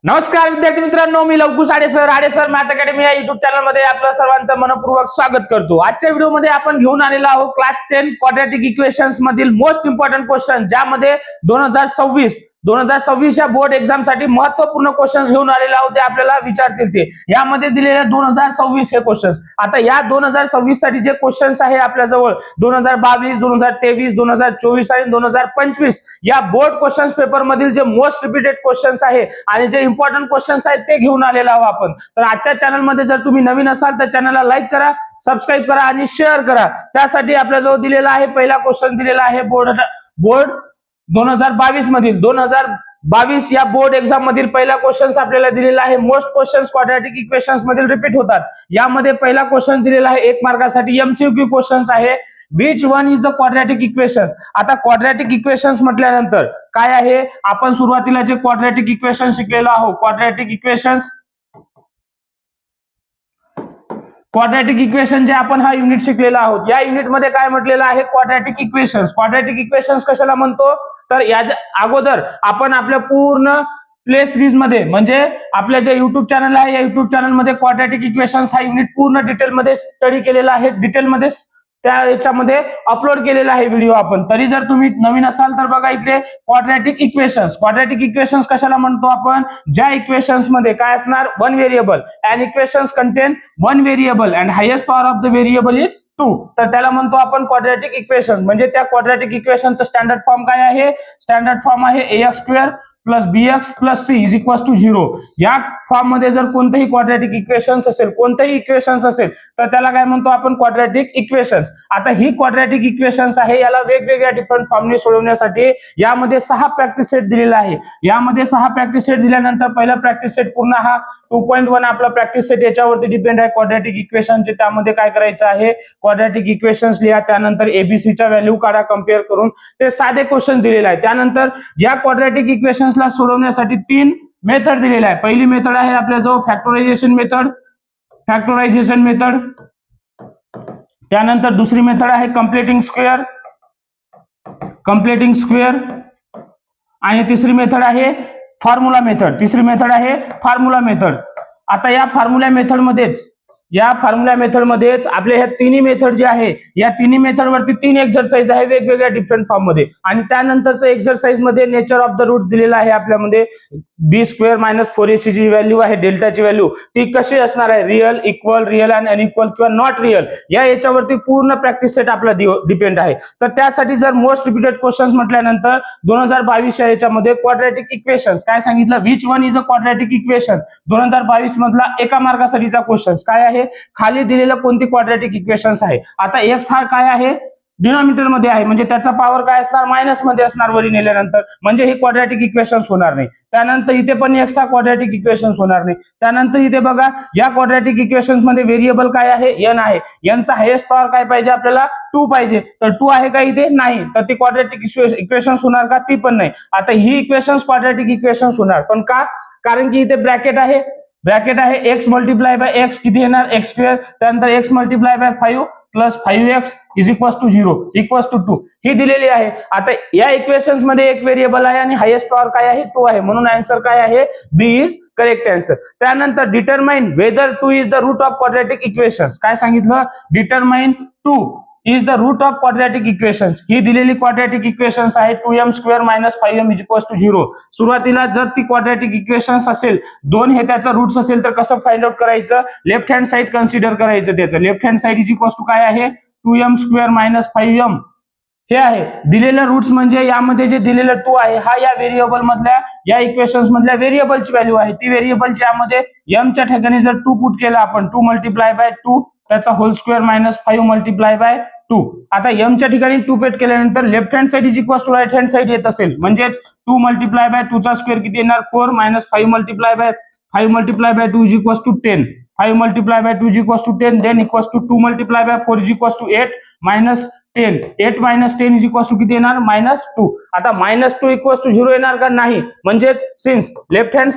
नमस्कार विद्यार्थी मित्रांनो, मी लवकुश आडेसर मॅथ अकॅडमी या युट्यूब चॅनल मध्ये आपलं सर्वांचं मनपूर्वक स्वागत करतो। आजच्या व्हिडिओमध्ये आपण घेऊन आलेलो आहोत क्लास 10 क्वाड्रॅटिक इक्वेशन्स मधील मोस्ट इम्पॉर्टंट क्वेश्चन, ज्यामध्ये 2026 या बोर्ड एक्झाम साठी महत्त्वपूर्ण क्वेश्चन्स घेऊन आलेले आहोत, ते आपल्याला विचारतील ते यामध्ये दिलेले 2026 हे क्वेश्चन्स। आता या 2026 साठी जे क्वेश्चन्स आहे आपल्या जवळ 2022, 2023, 2024 आणि 2025 या बोर्ड क्वेश्चन्स पेपर मधील जे मोस्ट रिपीटेड क्वेश्चन्स आहे आणि जे इम्पॉर्टंट क्वेश्चन्स आहेत ते घेऊन आलेलो आहोत आपण। तर आजच्या चॅनल मध्ये जर तुम्ही नवीन असाल तर चॅनलला लाईक करा, सबस्क्राइब करा आणि शेअर करा। त्यासाठी आपल्या जवळ दिलेला आहे पहिला क्वेश्चन दिलेला आहे बोर्ड 2022 मधील 2022 या बोर्ड एक्झाम मधील पहिला क्वेश्चन आपल्याला दिलेला आहे। मोस्ट क्वेश्चन्स क्वाड्रॅटिक इक्वेशन्स मधील रिपीट होतात। यामध्ये पहिला क्वेश्चन दिलेला आहे 1 मार्कासाठी एमसीक्यू क्वेश्चन्स आहे, which one is the quadratic equations. आता क्वाड्रॅटिक इक्वेशन्स म्हटल्यानंतर काय आहे, आपण सुरुवातीला जे क्वाड्रॅटिक इक्वेशन शिकलेलो आहोत, क्वाड्रॅटिक इक्वेशन जे आपण हा युनिट शिकलेला आहोत, या युनिट मध्ये काय म्हटलेलं आहे, क्वाड्रॅटिक इक्वेशन्स। क्वाड्रॅटिक इक्वेशन्स कशाला म्हणतो, तर या अगोदर आपण आपल्या पूर्ण प्ले सिरीज मध्ये म्हणजे आपल्या जे युट्यूब चॅनल आहे या युट्यूब चॅनल मध्ये क्वाड्रॅटिक इक्वेशन्स हा युनिट पूर्ण डिटेल मध्ये स्टडी केलेला आहे, डिटेल मध्ये त्या याच्यामध्ये अपलोड केलेला आहे व्हिडिओ आपण। तरी जर तुम्ही नवीन असाल तर बघा इकडे क्वाड्रॅटिक इक्वेशन्स कशाला म्हणतो आपण, ज्या इक्वेशन्स मध्ये काय असणार, one variable and equations contain one variable and highest power of the variable is 2, तर त्याला म्हणतो आपण क्वाड्रॅटिक इक्वेशन। म्हणजे त्या क्वाड्रॅटिक इक्वेशनचा स्टँडर्ड फॉर्म काय आहे, स्टँडर्ड फॉर्म आहे ax² + bx + c = 0। या फॉर्म मध्ये जर कोणतेही क्वाड्रॅटिक इक्वेशन्स असेल, तर त्याला काय म्हणतो आपण, क्वाड्रॅटिक इक्वेशन्स। आता ही क्वाड्रॅटिक इक्वेशन्स आहे, याला वेगवेगळ्या डिफरंट फॉर्मने सोडवण्यासाठी यामध्ये 6 प्रॅक्टिस सेट दिलेला आहे। यामध्ये 6 प्रॅक्टिस सेट दिल्यानंतर पहिला प्रॅक्टिस सेट पूर्ण हा 2.1 आपला प्रॅक्टिस सेट याच्यावरती डिपेंड आहे क्वाड्रॅटिक इक्वेशनचे। त्यामध्ये काय करायचं आहे, क्वाड्रॅटिक इक्वेशन्स लिहा, त्यानंतर एबीसीच्या व्हॅल्यू काढा कम्पेअर करून, ते साधे क्वेश्चन दिलेले आहे। त्यानंतर या क्वाड्रॅटिक इक्वेशन्सला सोडवण्यासाठी 3 मेथड दिलेला आहे। पहिली मेथड आहे आपल्याजवळ फॅक्टरायझेशन मेथड, त्यानंतर दुसरी मेथड आहे कम्प्लिटिंग स्क्वेअर आणि तिसरी मेथड आहे फॉर्म्युला मेथड। आता या फॉर्म्युला मेथडमध्येच आपले ह्या तिन्ही मेथड जे आहे, या तिन्ही मेथड वरती 3 एक्सरसाइज आहे वेगवेगळ्या डिफरंट फॉर्म मध्ये। आणि त्यानंतरचं एक्सरसाइज मध्ये नेचर ऑफ द रूट्स दिलेला आहे आपल्यामध्ये, b² - 4ac जी व्हॅल्यू आहे, डेल्टाची व्हॅल्यू ती कशी असणार आहे, real, equal, real and unequal किंवा नॉट रिअल, या याच्यावरती पूर्ण प्रॅक्टिस सेट आपला डिपेंड आहे। तर त्यासाठी जर मोस्ट रिपीटेड क्वेश्चन्स म्हटल्यानंतर 2022 या याच्यामध्ये क्वाड्रॅटिक इक्वेशन्स काय सांगितलं, which one is a quadratic equation, 2022 मधला 1 मार्कासाठीचा क्वेश्चन काय आहे, खाली दिलेलं कोणती क्वाड्रॅटिक इक्वेशन्स आहे। आता x हा काय आहे, डिनॉमिनेटर मध्ये आहे, म्हणजे त्याचा पॉवर काय असणार, मायनस मध्ये असणार वरी नेल्यानंतर, म्हणजे हे क्वाड्रॅटिक इक्वेशन्स होणार नाही। त्यानंतर इथे पण x हा क्वाड्रॅटिक इक्वेशन्स होणार नाही। त्यानंतर इथे बघा, या क्वाड्रॅटिक इक्वेशन्स मध्ये व्हेरिएबल काय आहे, n आहे, n चा हायेस्ट पॉवर काय पाहिजे आपल्याला, 2 पाहिजे, तर 2 आहे का इथे, नाही, तर ती क्वाड्रॅटिक इक्वेशन्स होणार का, ती पण नाही। आता ही इक्वेशन्स क्वाड्रॅटिक इक्वेशन्स होणार, पण का, कारण की इथे ब्रॅकेट आहे x × x किती येणार, x², त्यानंतर x × 5 + 5x = 0 = 2 ही दिलेली आहे। आता या इक्वेशन्स मध्ये एक व्हेरिएबल आहे आणि हायेस्ट पॉवर काय आहे, 2 आहे, म्हणून आन्सर काय आहे, बी इज करेक्ट आन्सर। त्यानंतर determine whether 2 is the root of quadratic equations, काय सांगितलं, determine 2 is the root of quadratic equations. ही दिलेली क्वाड्रॅटिक इक्वेशन्स आहे 2m² - 5m = 0। सुरुवातीला जर ती क्वाड्रॅटिक इक्वेशन्स असेल, 2 हे त्याचा रूट्स असेल, तर कसं फाइंड आउट करायचं, लेफ्ट हँड साइड कन्सिडर करायचं। त्याचं लेफ्ट हँड साइड काय आहे, 2m² - 5m हे आहे। दिलेलं रूट्स म्हणजे यामध्ये जे दिलेलं 2 आहे, हा या व्हेरिएबल मधल्या, या इक्वेशन्स मधल्या व्हेरिएबलची व्हॅल्यू आहे। ती व्हेरिएबल ज्यामध्ये m च्या ठिकाणी जर 2 पुट केला आपण, 2 × 2 त्याचा होल स्क्वेअर - 5 × 2। आता m च्या ठिकाणी 2 पेट केल्यानंतर left hand side right hand side येत असेल, म्हणजेच 2 × 2 चा स्क्वेअर किती येणार, 4 - 5 × 5 × 2 = 10, 5 × 2 = 10, then = 2 × 4 = 8 -10 किती येणार, -2। आता -2 = 0 येणार का, नाही, म्हणजेच since left hand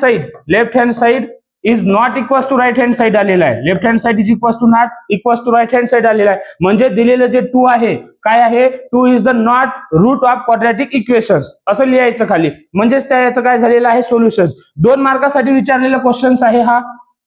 side is not equals to right hand side आलेला आहे. Left hand side is equals to not equals to right hand side आलेला आहे. म्हणजे दिलेलं जे 2 आहे काय आहे, 2 is the not root of quadratic equations असं लिहायचं खाली. म्हणजेच त्याचं काय झालेलं आहे, सोल्युशन. 2 मार्कासाठी विचारलेला क्वेश्चन्स आहे हा.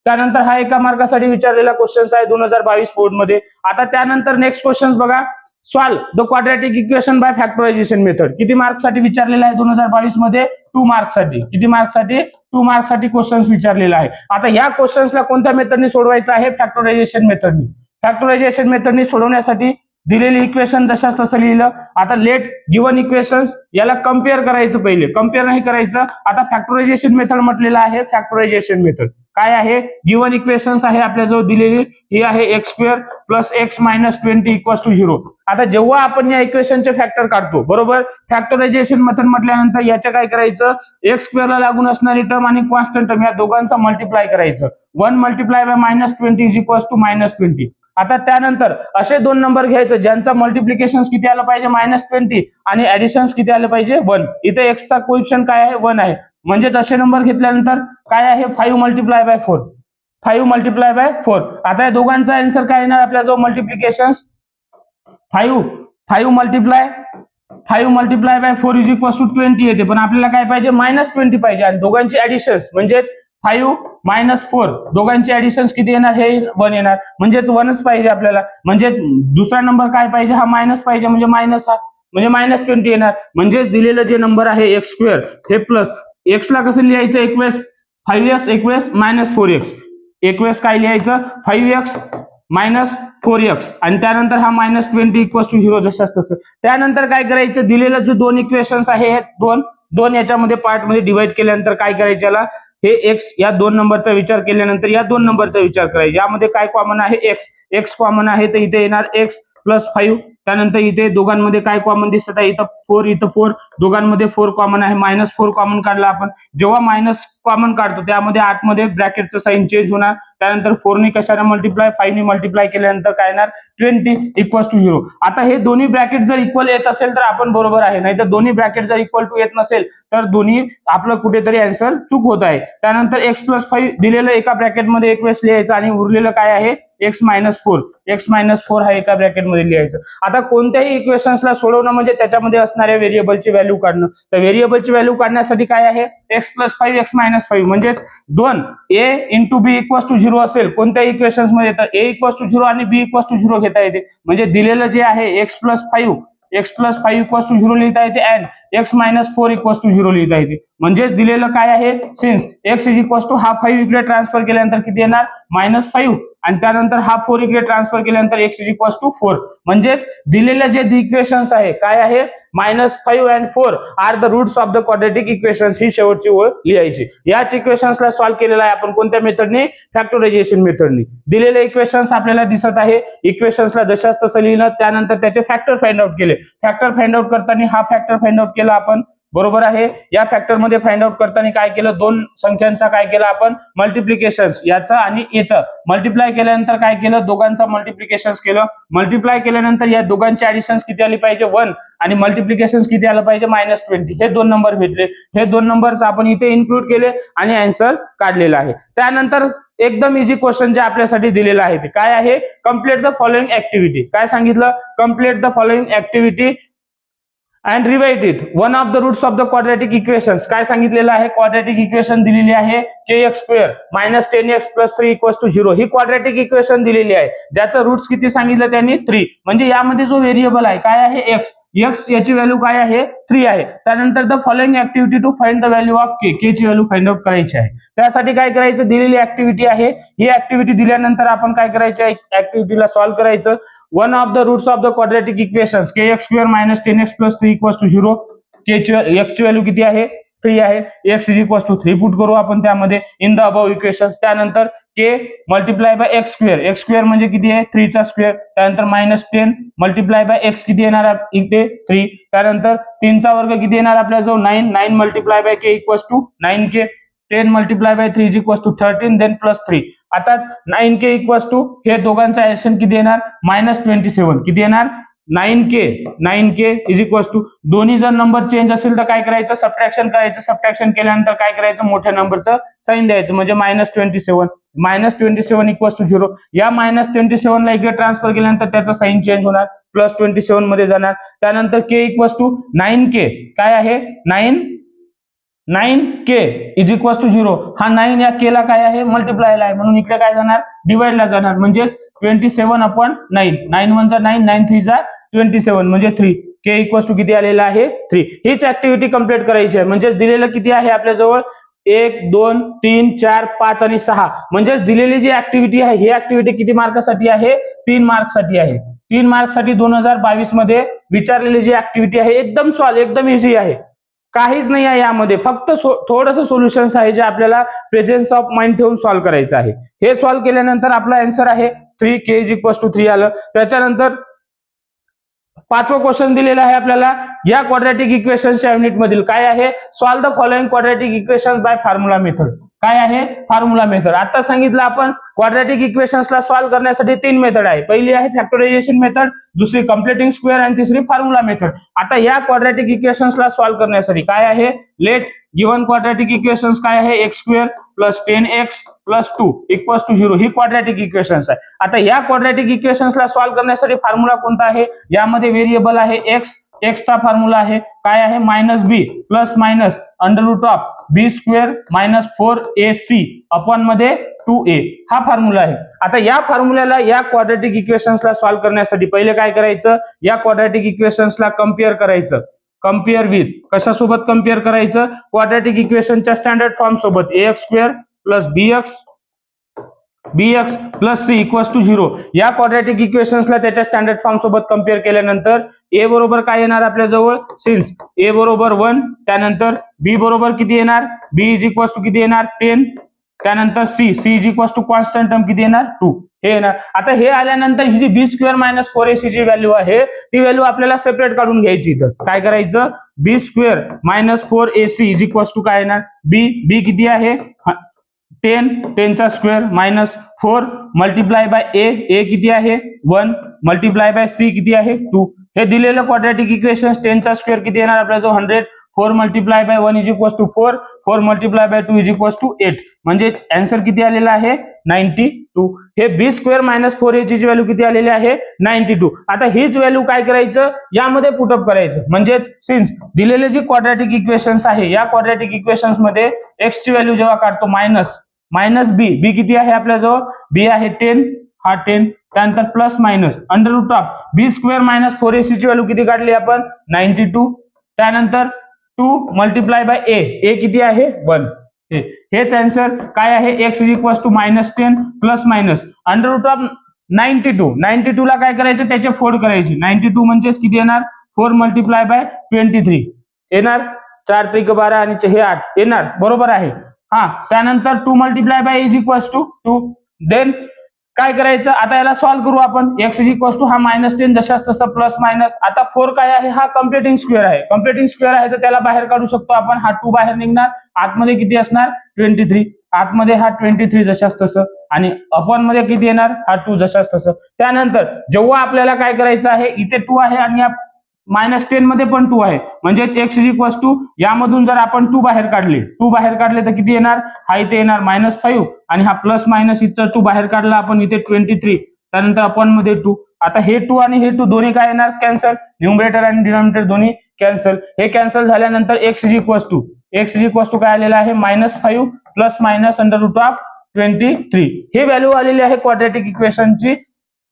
त्यानंतर हा 1 मार्कासाठी विचारलेला क्वेश्चन्स आहे 2022 बोर्ड मध्ये. आता त्यानंतर नेक्स्ट क्वेश्चन बघा, solve the quadratic equation by factorisation method. किती मार्क्ससाठी विचारलेला आहे 2022 मध्ये? 2 मार्क्ससाठी. किती मार्क्ससाठी? 2 मार्क्ससाठी क्वेश्चन्स विचारलेला आहे. आता या क्वेश्चन्सला कोणत्या मेथडनी सोडवायचं आहे? फॅक्टरायझेशन मेथडनी. फॅक्टरायझेशन मेथडनी सोडवण्यासाठी दिलेली इक्वेशन जशाच तसं लिहिलं. आता लेट गिव्हन इक्वेशन्स याला कम्पेअर करायचं, पहिले कम्पेअर नाही करायचं. आता फॅक्टरायझेशन मेथड म्हटलेलं आहे. फॅक्टरायझेशन मेथड काय आहे? गिव्हन इक्वेशन्स आहे आपल्याजवळ दिलेली, ही आहे x square plus x minus 20 equals to 0. आता जेव्हा आपण या इक्वेशनचे फॅक्टर काढतो, बरोबर, फॅक्टरायझेशन मेथड म्हटल्यानंतर याच्या काय करायचं, एक्स स्क्वेअरला लागून असणारी टर्म आणि कॉन्स्टंट टर्म या दोघांचा मल्टिप्लाय करायचं. 1 multiply by -20 is equals to -20. आता त्यानंतर असे 2 नंबर घ्यायचं ज्यांचा मल्टिप्लिकेशन किती आलं पाहिजे, -20, आणि ऍडिशन किती आलं पाहिजे, 1. इथे एक्सचा कोएफिशिएंट काय आहे, 1 आहे. म्हणजे असे नंबर घेतल्यानंतर काय आहे, 5 मल्टिप्लाय बाय 4. 5 multiply by 4. आता या दोघांचा आन्सर काय येणार आपल्याजवळ, multiplication 5 multiply by 4 is equals to 20 येते. पण आपल्याला काय पाहिजे, -20 पाहिजे. आणि दोघांची ऍडिशन म्हणजेच 5 - 4 दोघांची ऍडिशन किती येणार, हे 1 येणार. म्हणजेच 1च पाहिजे आपल्याला. म्हणजे दुसरा नंबर काय पाहिजे, हा मायनस पाहिजे. म्हणजे मायनस हा म्हणजे -20 येणार. म्हणजेच दिलेलं जे नंबर आहे एक्स स्क्वेअर हे प्लस एक्स ला कसं लिहायचं, 5x -4x. एकवेळेस काय लिहायचं, 5x - 4x. आणि त्यानंतर हा -20 इक्वल्स टू 0 जशाच तसं. त्यानंतर काय करायचं, दिलेलं जो 2 इक्वेशन्स आहे हे दोन याच्यामध्ये पार्ट मध्ये डिवाइड केल्यानंतर काय करायचं, याला हे एक्स या 2 नंबरचा विचार केल्यानंतर या 2 नंबरचा विचार करायचा. यामध्ये काय कॉमन आहे, एक्स कॉमन आहे, तर इथे येणार x + 5. त्यानंतर इथे दोघांमध्ये काय कॉमन दिसत आहे, इथं 4 दोघांमध्ये 4 कॉमन आहे. -4 कॉमन काढला आपण. जेव्हा मायनस कॉमन काढतो त्यामध्ये आतमध्ये ब्रॅकेटचं साइन चेंज होणार. त्यानंतर 4 ने कशाने मल्टिप्लाय, 5 ने मल्टिप्लाय केल्यानंतर काय येणार, 20 इक्वल्स टू 0. आता हे दोन्ही ब्रॅकेट जर इक्वल येत असेल तर आपण बरोबर आहे, नाही तर दोन्ही ब्रॅकेट जर इक्वल टू येत नसेल तर दोन्ही आपलं कुठेतरी आन्सर चूक होत आहे. त्यानंतर x + 5 दिलेलं एका ब्रॅकेटमध्ये एक वेळेस लिहायचं आणि उरलेलं काय आहे, x - 4 हा एका ब्रॅकेटमध्ये लिहायचं. आता कोणत्याही इक्वेशन्सला सोडवणं म्हणजे त्याच्यामध्ये असणाऱ्या व्हेरिएबलची व्हॅल्यू काढणं. तर व्हेरिएबलची व्हॅल्यू काढण्यासाठी काय आहे, x + 5 x - 5 म्हणजेच 2 a × b इक्वल्स टू 0 असेल कोणत्याही इक्वेशन्स मध्ये, तर a इक्वल्स टू 0 आणि b इक्वल्स टू 0 घेता येते. म्हणजे दिलेलं जे आहे x + 5 इक्वल्स टू 0 लिहिता येते अँड x - 4 इक्वल्स टू 0 लिहिता येते. म्हणजेच दिलेलं काय आहे, since x is equals to हा 5 इकडे ट्रान्सफर केल्यानंतर किती येणार, -5. आणि त्यानंतर हा 4 इकडे ट्रान्सफर केल्यानंतर x इज इक्वल्स टू 4. म्हणजेच दिलेले जे इक्वेशन्स आहे काय आहे, -5 and 4 are the roots of the quadratic equations. ही शेवटची ओळ लिहायची. याच इक्वेशन्सला सॉल्व्ह केलेला आहे आपण कोणत्या मेथडने, फॅक्टरायझेशन मेथडने. दिलेले इक्वेशन्स आपल्याला दिसत आहे. इक्वेशन्सला जशाच तसं लिहिलं, त्यानंतर त्याचे फॅक्टर फाइंड आउट केले. फॅक्टर फाइंड आउट करताना हा फॅक्टर फाइंड आउट केला आपण, बरोबर आहे. या फॅक्टर मध्ये फाइंड आउट करताना काय केलं, 2 संख्यांचा काय केलं आपण, मल्टिप्लिकेशन याचा आणि याचं मल्टिप्लाय केल्यानंतर काय केलं, दोघांचा मल्टिप्लिकेशन केलं. मल्टिप्लाय केल्यानंतर या दोघांची ऍडिशन किती आली पाहिजे, 1. आणि मल्टिप्लिकेशन किती आलं पाहिजे, -20. हे 2 नंबर भेटले. हे 2 नंबर्स आपण इथे इन्क्लूड केले आणि आन्सर काढलेला आहे. त्यानंतर एकदम इझी क्वेश्चन जे आपल्यासाठी दिलेला आहे ते काय आहे, कम्प्लीट द फॉलोइंग ऍक्टिव्हिटी. काय सांगितलं, complete the following activity and rewrite it. One of the roots of the quadratic equations. काय सांगितलेलं आहे, क्वाड्रॅटिक इक्वेशन दिलेली आहे kx² - 10x + 3 इक्वल्स टू 0. ही क्वाड्रॅटिक इक्वेशन दिलेली आहे ज्याचं रूट्स किती सांगितलं त्यांनी, 3. म्हणजे यामध्ये जो व्हेरिएबल आहे काय आहे, x याची व्हॅल्यू काय आहे, 3 आहे. त्यानंतर the following activity to find the value of k ची व्हॅल्यू फाइंड आउट करायची आहे. त्यासाठी काय करायचं, दिलेली ऍक्टिव्हिटी आहे. ही ऍक्टिव्हिटी दिल्यानंतर आपण काय करायचं, ऍक्टिव्हिटीला सॉल्व्ह करायचं. One of the roots of the quadratic equations kx² - 10x + 3 equals to 0. x ची व्हॅल्यू किती आहे, 3 आहे. x is equals to 3 put करू आपण त्यामध्ये इन द अबव इक्वेशन. त्यानंतर k मल्टिप्लाय बाय x² म्हणजे किती आहे, 3 चा स्क्वेअर. त्यानंतर -10 मल्टिप्लाय बाय x किती येणार इथे, 3. त्यानंतर 3 चा वर्ग किती येणार आपल्याजवळ, 9 multiply by k equals to 9k. 10 multiply by 3 is equals to 13 then +3. आताच 9k इक्वल्स टू हे दोघांचा ऍडिशन किती येणार, -27. किती येणार, 9k इज इक्वल टू, दोन्ही जर नंबर चेंज असेल तर काय करायचं, सबट्रॅक्शन करायचं. सबट्रॅक्शन केल्यानंतर काय करायचं, मोठ्या नंबरचं साइन द्यायचं, म्हणजे -27 इक्वल टू 0. या -27 ला इकडे ट्रान्सफर केल्यानंतर त्याचा साइन चेंज होणार, +27 मध्ये जाणार. त्यानंतर k इक्वल टू 9k, काय आहे 9k इज इक्वल टू 0. हा 9 या k ला काय आहे, मल्टिप्लायला आहे, म्हणून इकडे काय जाणार, डिवाइडला जाणार, म्हणजे 27/9. 9 1 जा 9, 9 3 जा 27, म्हणजे 3. k इक्वल टू किती आलेला आहे, 3. हीच ऍक्टिव्हिटी कंप्लीट करायची आहे. म्हणजेच दिलेलं किती आहे आपल्याजवळ, 1 2 3 4 5 आणि 6. म्हणजेच दिलेली जी ऍक्टिव्हिटी आहे, ही ऍक्टिव्हिटी किती मार्कासाठी आहे, 3 मार्कसाठी आहे. 3 मार्कसाठी 2022 मध्ये विचारलेली जी ऍक्टिव्हिटी आहे, एकदम इझी आहे. काहीच नाही आहे यामध्ये, फक्त थोडंसं सोल्युशन्स आहे जे आपल्याला प्रेझेन्स ऑफ माइंड ठेवून सॉल्व्ह करायचं आहे. हे सॉल्व्ह केल्यानंतर आपला आन्सर आहे 3k इज इक्वल टू 3 आलं. त्याच्यानंतर 5वं क्वेश्चन दिलेला आहे आपल्याला, या क्वाड्रॅटिक इक्वेशनच्या युनिट मधील काय आहे, solve the following quadratic equations bye formula method. काय आहे, फॉर्म्युला मेथड. आता सांगितलं आपण क्वाड्रॅटिक इक्वेशन्सला सॉल्व्ह करण्यासाठी 3 मेथड आहे. पहिली आहे फॅक्टरायझेशन मेथड, दुसरी कम्प्लिटिंग स्क्वेअर आणि तिसरी फॉर्म्युला मेथड. आता या क्वाड्रॅटिक इक्वेशन्सला सॉल्व्ह करण्यासाठी काय आहे, लेट गिवन क्वाड्रॅटिक इक्वेशन्स काय आहे, x² + 10x + 2 इक्वल्स टू 0. ही क्वाड्रॅटिक इक्वेशन्स आहे. आता या क्वाड्रॅटिक इक्वेशन्सला सॉल्व्ह करण्यासाठी फॉर्म्युला कोणता आहे, यामध्ये व्हेरिएबल आहे x. चा फॉर्म्युला आहे काय आहे, -b ± √b² - 4ac अपॉन मध्ये 2a. हा फॉर्म्युला आहे. आता या फॉर्म्युल्याला या क्वाड्रॅटिक इक्वेशन्सला सॉल्व्ह करण्यासाठी पहिले काय करायचं, या क्वाड्रॅटिक इक्वेशन्सला कम्पेअर करायचं. कम्पेअर विथ, कशासोबत कम्पेअर करायचं, क्वाड्रॅटिक इक्वेशनच्या स्टँडर्ड फॉर्म सोबत, ax² + bx + c equals to 0. या क्वाड्रॅटिक इक्वेशन्सला त्याच्या स्टँडर्ड फॉर्म सोबत कम्पेअर केल्यानंतर a बरोबर काय येणार आपल्याजवळ, सिन्स a बरोबर 1, त्यानंतर b बरोबर किती येणार, b इज इक्वल्स टू किती येणार 10, त्यानंतर c is equals to constant term किती येणार 2. हे येणार. आता हे आल्यानंतर ही जी b² - 4ac ची व्हॅल्यू आहे, ती व्हॅल्यू आपल्याला सेपरेट काढून घ्यायची. इथं काय करायचं, b² - 4ac is equals to काय येणार, b किती आहे 10 चा स्क्वेअर -4 मल्टिप्लाय बाय a किती आहे 1 मल्टिप्लाय बाय c किती आहे 2. हे दिलेलं क्वाड्रॅटिक इक्वेशन्स 10 चा स्क्वेअर किती येणार आपल्याजवळ 100, 4 multiply by 1 is equals to 4, 4 multiply by 2 is equals to 8. म्हणजे आन्सर किती आलेला आहे 92. हे b² - 4ac ची व्हॅल्यू किती आलेली आहे 92. आता हीच व्हॅल्यू काय करायचं, यामध्ये पुटअप करायचं. म्हणजेच सिन्स दिलेले जे क्वाड्रॅटिक इक्वेशन्स आहे, या क्वाड्रॅटिक इक्वेशन्स मध्ये x ची व्हॅल्यू जेव्हा काढतो मायनस b किती आहे आपल्याजवळ, b आहे 10, हा 10, त्यानंतर प्लस मायनस √b² - 4ac ची व्हॅल्यू किती काढली आपण 92, त्यानंतर 2 मल्टिप्लाय बाय a किती आहे 1. हेच आन्सर काय आहे, x is equal to -10 plus minus √92 ला काय करायचं, त्याचे फोड करायचे. 92 म्हणजे किती येणार 4 मल्टिप्लाय बाय 23 येणार, 4 त्रिक 12 आणि हे 8 येणार, बरोबर आहे. हा, त्यानंतर 2 multiply by is equal to 2. Then काय करायचं, आता याला सॉल्व्ह करू आपण. x इज इक्वल टू हा -10 जशाच तसं प्लस मायनस. आता 4 काय आहे, हा कम्प्लिटिंग स्क्वेअर आहे. कम्प्लिटिंग स्क्वेअर आहे तर त्याला बाहेर काढू शकतो आपण. हा 2 बाहेर निघणार, आतमध्ये किती असणार 23, आतमध्ये हा 23 जशाच तसं, आणि अपॉन मध्ये किती येणार हा 2 जशाच तसं. त्यानंतर जेव्हा आपल्याला काय करायचं आहे, इथे 2 आहे आणि या -10 मध्ये पण 2 आहे, म्हणजे x इज इक्वल टू यामधून जर आपण 2 बाहेर काढले तर किती येणार, हा इथे येणार -5 आणि हा प्लस मायनस इथं 2 बाहेर काढला आपण, इथे 23, त्यानंतर अपॉन मध्ये 2. आता हे 2 आणि हे 2 दोन्ही काय येणार कॅन्सल, न्यूमरेटर आणि डिनॉमिनेटर दोन्ही कॅन्सल. हे कॅन्सल झाल्यानंतर x इज इक्वल टू काय आलेला आहे -5 प्लस मायनस √23. हे व्हॅल्यू आलेली आहे क्वाड्रॅटिक इक्वेशनची.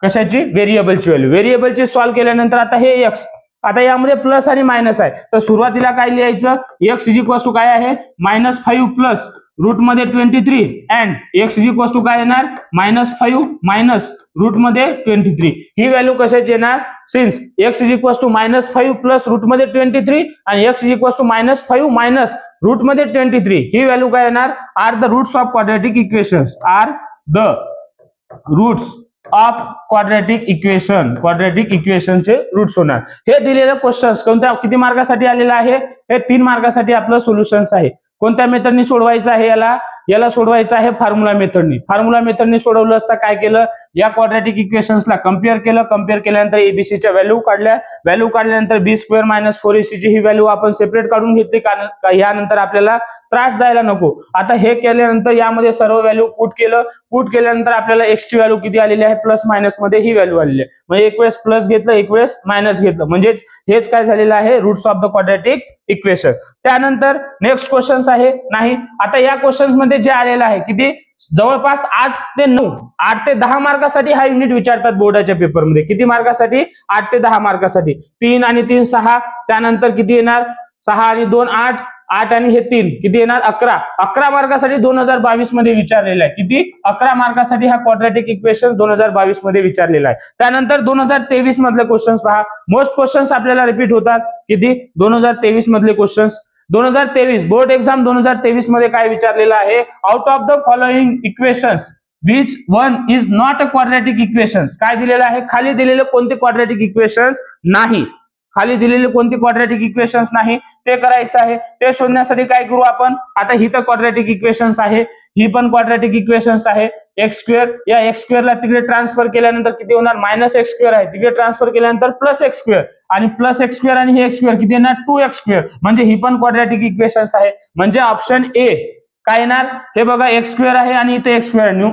कशाची, व्हेरिएबलची व्हॅल्यू. व्हेरिएबलची सॉल्व्ह केल्यानंतर आता हे x, आता यामध्ये प्लस आणि मायनस आहे, तर सुरुवातीला काय लिहायचं, x इज इक्वल टू काय आहे -5 प्लस रूट मध्ये 23 and x is equal to काय येणार -5 मायनस रूट मध्ये 23. ही व्हॅल्यू कशाची येणार, since x is equal to -5 plus root मध्ये 23 आणि x is equal to -5 minus root मध्ये 23. ही व्हॅल्यू काय येणार, are the roots of quadratic equations, are the roots of quadratic इक्वेशनचे रूट्स होणार. हे दिलेले क्वेश्चन्स कोणत्या किती मार्कासाठी आलेला आहे, हे 3 मार्कासाठी आपलं सोल्युशन्स आहे. कोणत्या मेथडनी सोडवायचं आहे याला, याला सोडवायचं आहे फॉर्म्युला मेथडनी. फॉर्म्युला मेथडनी सोडवलं असता काय केलं, या क्वाड्रॅटिक इक्वेशन्सला कम्पेअर केलं. कम्पेअर केल्यानंतर एबीसीच्या व्हॅल्यू काढल्या. व्हॅल्यू काढल्यानंतर बी स्क्वेअर मायनस 4ac ची ही व्हॅल्यू आपण सेपरेट काढून घेतली, कारण यानंतर आपल्याला त्रास जायला नको. आता हे केल्यानंतर यामध्ये सर्व व्हॅल्यू पुट केलं. पुट केल्यानंतर आपल्याला एक्स ची व्हॅल्यू किती आलेली आहे, प्लस मायनस मध्ये ही व्हॅल्यू आलेली आहे. म्हणजे एक वेळेस प्लस घेतलं, एक वेळेस मायनस घेतलं, म्हणजेच हेच काय झालेलं आहे, roots of the quadratic equation. त्यानंतर नेक्स्ट क्वेश्चन आहे नाही. आता या क्वेश्चन मध्ये जे आलेलं आहे किती, जवळपास 8 ते 9, 8 ते 10 मार्कासाठी हा युनिट विचारतात बोर्डाच्या पेपरमध्ये. किती मार्कासाठी, 8 ते 10 मार्कासाठी. 3 आणि 3 6, त्यानंतर किती येणार, 6 आणि 2 8, 8 आणि हे 3 किती येणार, 11. 11 मार्कासाठी 2022 मध्ये विचारलेला आहे. किती, 11 मार्कासाठी हा क्वाड्रॅटिक इक्वेशन 2022 मध्ये विचारलेला आहे. त्यानंतर 2023 मधले क्वेश्चन्स पहा. मोस्ट क्वेश्चन्स आपल्याला रिपीट होतात. किती, 2023 मधले क्वेश्चन्स. 2023 बोर्ड एक्झाम 2023 मध्ये काय विचारलेलं आहे, out of the following equations which one is not a quadratic equations. काय दिलेलं आहे, खाली दिलेले कोणते क्वाड्रॅटिक इक्वेशन्स नाही, खाली दिलेले कोणते क्वाड्रॅटिक इक्वेशन्स नाही ते करायचं आहे. ते शोधण्यासाठी काय करू आपण, आता ही तर क्वाड्रॅटिक इक्वेशन्स आहे, ही पण क्वाड्रॅटिक इक्वेशन्स आहे. एक्स स्क्वेअर, या एक्स स्क्वेअरला तिकडे ट्रान्सफर केल्यानंतर किती होणार, मायनस एक्स स्क्वेअर आहे, तिकडे ट्रान्सफर केल्यानंतर प्लस एक्स स्क्वेअर, आणि प्लस एक्स स्क्वेअर आणि हे एक्स स्क्वेअर किती येणार, 2x स्क्वेअर. म्हणजे ही पण क्वाड्रॅटिक इक्वेशन्स आहे. म्हणजे ऑप्शन ए काय येणार, हे बघा एक्स स्क्वेअर आहे आणि इथे एक्स स्क्वेअर न्यू,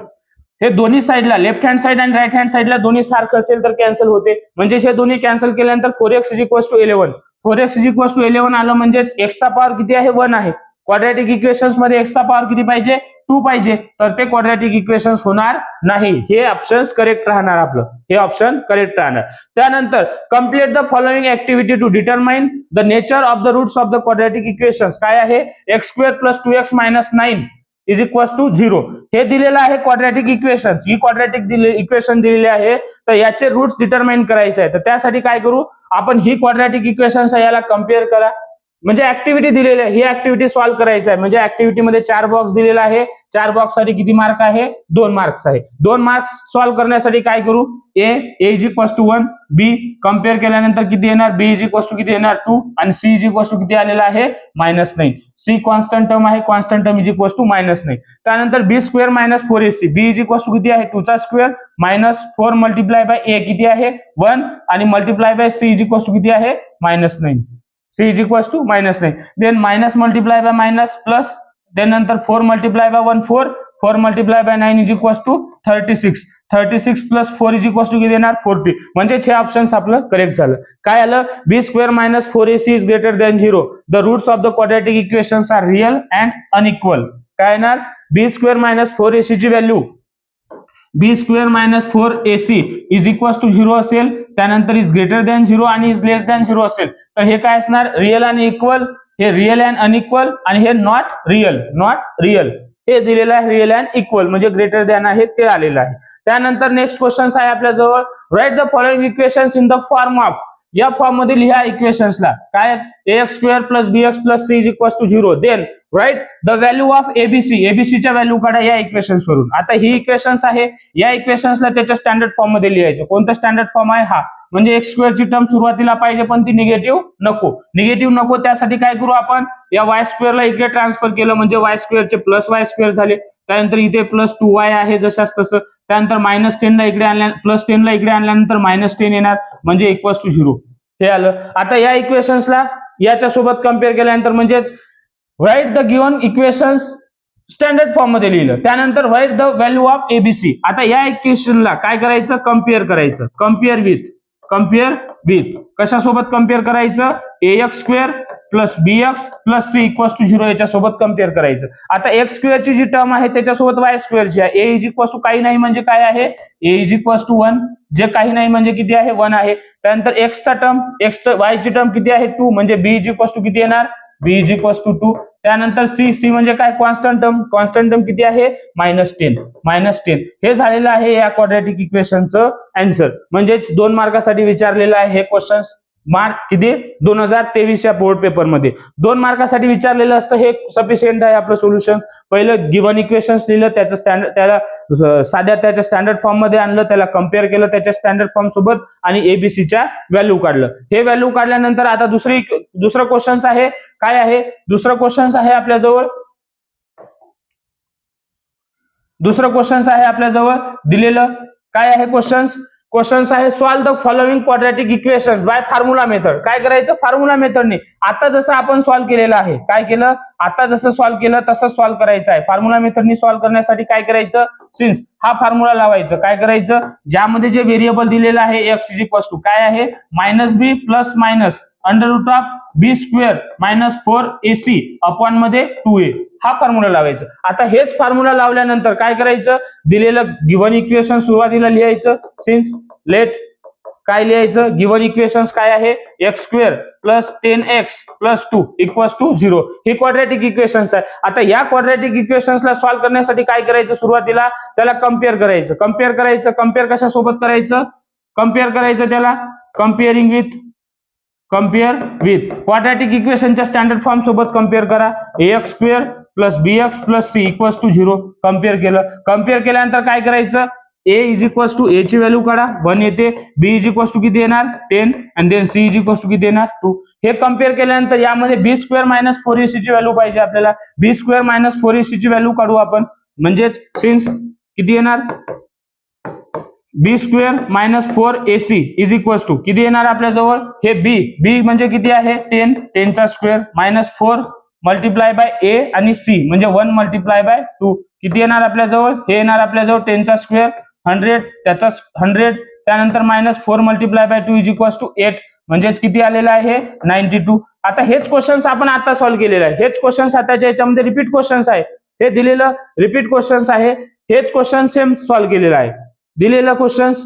हे दोन्ही साईडला लेफ्ट हँड साईड आणि राईट हँड साईडला दोन्ही सारखं असेल तर कॅन्सल होते. म्हणजे हे दोन्ही कॅन्सल केल्यानंतर 4x = 11. 4x = 11 आलं, म्हणजेच x चा पॉवर किती आहे, 1 आहे. क्वाड्रॅटिक इक्वेशन्स मध्ये x चा पॉवर किती पाहिजे, 2 पाहिजे, तर ते क्वाड्रॅटिक इक्वेशन्स होणार नाही. हे ऑप्शन्स करेक्ट राहणार आपलं, हे ऑप्शन करेक्ट राहणार. त्यानंतर complete the following activity to determine the nature of the roots of the quadratic equations. काय आहे, x² + 2x - 9 = 0. हे दिलेलं आहे क्वाड्रॅटिक इक्वेशन्स. ही क्वाड्रॅटिक इक्वेशन दिलेली आहे, तर याचे रूट्स डिटरमाइन करायचे आहे. तर त्यासाठी काय करू आपण, ही क्वाड्रॅटिक इक्वेशन्स याला कम्पेअर करा. म्हणजे ऍक्टिव्हिटी दिलेली आहे, ही ऍक्टिव्हिटी सॉल्व्ह करायची आहे. म्हणजे ऍक्टिव्हिटी मध्ये 4 बॉक्स दिलेला आहे. 4 बॉक्स साठी किती मार्क आहे, 2 मार्क्स आहे. 2 मार्क्स सॉल्व्ह करण्यासाठी काय करू, a = 1, b कम्पेअर केल्यानंतर किती येणार, b किती येणार 2, आणि c किती आलेला आहे, -9. c कॉन्स्टंट टर्म आहे, कॉन्स्टंट टर्म -9. त्यानंतर b² - 4ac, b किती आहे, 2 चा स्क्वेअर -4 × a किती आहे 1, आणि मल्टिप्लाय बाय c किती आहे -9. c -9. Then minus multiply by minus plus, then नंतर 4 × 1 4, 4 × 9 = 36. 36 + 4 किती येणार, 40. म्हणजे हे ऑप्शन्स आपलं करेक्ट झालं. काय आलं, b² - 4ac is greater than 0. The roots of the quadratic equations are real and unequal. काय येणार, b² - 4ac ची व्हॅल्यू, b² - 4ac = 0 असेल, त्यानंतर इज ग्रेटर दॅन 0 आणि इज लेस दॅन 0 असेल, तर हे काय असणार, रिअल आणि इक्वल. हे रिअल अँड अनइक्वल, आणि हे नॉट रिअल. हे दिलेलं आहे रिअल अँड इक्वल, म्हणजे ग्रेटर दॅन आहे ते आलेलं आहे. त्यानंतर नेक्स्ट क्वेश्चन आहे आपल्या जवळ, write the following equations in the form of. या फॉर्म मध्ये लिहा इक्वेशन्सला. काय, ax² + bx + c = 0. Then write the value of ABC. एबीसीच्या व्हॅल्यू काढा या इक्वेशन्स वरून. आता ही इक्वेशन्स आहे, या इक्वेशन्सला त्याच्या स्टँडर्ड फॉर्म मध्ये लिहायचं. कोणता स्टँडर्ड फॉर्म आहे, हा. म्हणजे x² ची टर्म सुरुवातीला पाहिजे, पण ती निगेटिव्ह नको. त्यासाठी काय करू आपण, या y² ला इकडे ट्रान्सफर केलं, म्हणजे y² चे +y² झाले. त्यानंतर इथे +2y आहे जशाच तसं. त्यानंतर -10 ला इकडे आणल्या, +10 ला इकडे आणल्यानंतर -10 येणार, म्हणजे = 0. हे आलं. आता या इक्वेशन्सला याच्या सोबत कम्पेअर केल्यानंतर, म्हणजेच write the given equations standard form मध्ये लिहिलं. त्यानंतर right the value of ABC. आता या इक्वेशनला काय करायचं, कम्पेअर करायचं. कम्पेअर विथ कशासोबत कम्पेअर करायचं, ax² + bx + c = 0 याच्यासोबत कम्पेअर करायचं. आता x² ची जी टर्म आहे त्याच्यासोबत y² ची आहे. a काही नाही म्हणजे काय आहे, a 1, जे काही नाही म्हणजे किती आहे, 1 आहे. त्यानंतर x चा टर्म, y ची टर्म किती आहे, 2, म्हणजे b किती येणार, b 2. त्यानंतर c म्हणजे काय, कॉन्स्टंट टर्म किती आहे, -10. हे झालेलं आहे या क्वाड्रॅटिक इक्वेशनचं आन्सर. म्हणजे 2 मार्कासाठी विचारलेलं आहे हे क्वेश्चन्स. मार्क किती, 2023 या बोर्ड पेपर मध्ये 2 मार्कासाठी विचारलेलं असतं. हे सफिशियंट आहे आपलं सोल्युशन. पहिलं गिव्हन इक्वेशन्स लिहिलं, त्याचं स्टँडर्ड, त्याला साध्या त्याच्या स्टँडर्ड फॉर्म मध्ये आणलं, त्याला कम्पेअर केलं त्याच्या स्टँडर्ड फॉर्म सोबत, आणि एबीसीच्या व्हॅल्यू काढलं. हे व्हॅल्यू काढल्यानंतर आता दुसरं क्वेश्चन आहे, काय आहे दुसरं क्वेश्चन आहे आपल्या जवळ, दुसरं क्वेश्चन आहे आपल्या जवळ दिलेलं, काय आहे क्वेश्चन्स आहे solve the following quadratic equations bye formula method. काय करायचं, फॉर्म्युला मेथडने. आता जसं आपण सॉल्व्ह केलेलं आहे, काय केलं, आता जसं सॉल्व्ह केलं तसं सॉल्व्ह करायचं आहे. फॉर्म्युला मेथडने सॉल्व्ह करण्यासाठी काय करायचं, सिन्स हा फॉर्म्युला लावायचं. काय करायचं, ज्यामध्ये जे व्हेरिएबल दिलेलं आहे x इज इक्वल टू काय आहे -b plus minus under root of b square minus 4ac upon मध्ये 2a हा फॉर्म्युला लावायचा. आता हेच फॉर्म्युला लावल्यानंतर काय करायचं, दिलेलं गिव्हन इक्वेशन सुरुवातीला लिहायचं. सिन्स लेट काय लिहायचं, गिव्हन इक्वेशन्स काय आहे x square plus 10x plus 2 equals to 0 ही क्वाड्रॅटिक इक्वेशन्स आहे. आता या क्वाड्रॅटिक इक्वेशन्सला सॉल्व्ह करण्यासाठी काय करायचं, सुरुवातीला त्याला कम्पेअर करायचं. कम्पेअर कशासोबत करायचं, त्याला कम्पेअर विथ क्वाड्रॅटिक इक्वेशनच्या स्टँडर्ड फॉर्म सोबत कम्पेअर करा. ax square plus bx plus c equals to 0 compare केल्यानंतर काय करायचं, a is equals to a ची व्हॅल्यू काढा 1 येते, b इज इक्वल्स टू किती येणार 10 आणि then c is equals to किती येणार 2. हे कम्पेअर केल्यानंतर यामध्ये b स्क्वेअर मायनस 4ac ची व्हॅल्यू पाहिजे आपल्याला. b स्क्वेअर मायनस 4ac ची व्हॅल्यू काढू आपण. म्हणजेच सिन्स किती येणार, b square minus 4ac is equals to किती येणार आपल्याजवळ, हे b म्हणजे किती आहे 10 चा square minus 4 multiply bye a आणि c म्हणजे 1 मल्टिप्लाय बाय 2 किती येणार आपल्याजवळ, हे येणार आपल्याजवळ 10 चा स्क्वेअर 100 त्याचा 100 त्यानंतर minus 4 multiply by 2 is equals to 8 म्हणजेच किती आलेलं आहे 92. आता हेच क्वेश्चन्स आपण आता सॉल्व्ह केलेलं आहे. हेच क्वेश्चन्स आताच्या याच्यामध्ये रिपीट क्वेश्चन्स आहे. हे दिलेलं रिपीट क्वेश्चन्स आहे. हेच क्वेश्चन सेम सॉल्व्ह केलेलं आहे. दिलेलं क्वेश्चन्स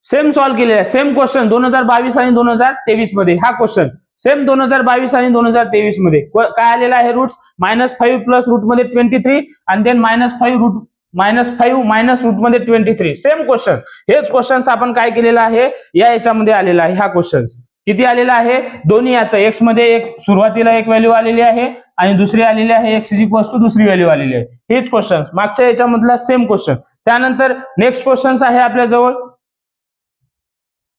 सेम सॉल्व्ह केलेला आहे. सेम क्वेश्चन 2022 आणि 2023 मध्ये हा क्वेश्चन सेम 2022 आणि 2023 मध्ये काय आलेला आहे, रूट्स -5 प्लस रूट मध्ये 23 आणि देन -5 मायनस रूट मध्ये 23 सेम क्वेश्चन. हेच क्वेश्चन्स आपण काय केलेलं आहे या याच्यामध्ये आलेला आहे. हा क्वेश्चन किती आलेला आहे, दोन्ही याचा x मध्ये एक सुरुवातीला एक व्हॅल्यू आलेली आहे आणि दुसरी आलेली आहे x इज इक्वल्स टू दुसरी व्हॅल्यू आलेली आहे. हेच क्वेश्चन मागच्या याच्यामधला सेम क्वेश्चन. त्यानंतर नेक्स्ट क्वेश्चन आहे आपल्या जवळ,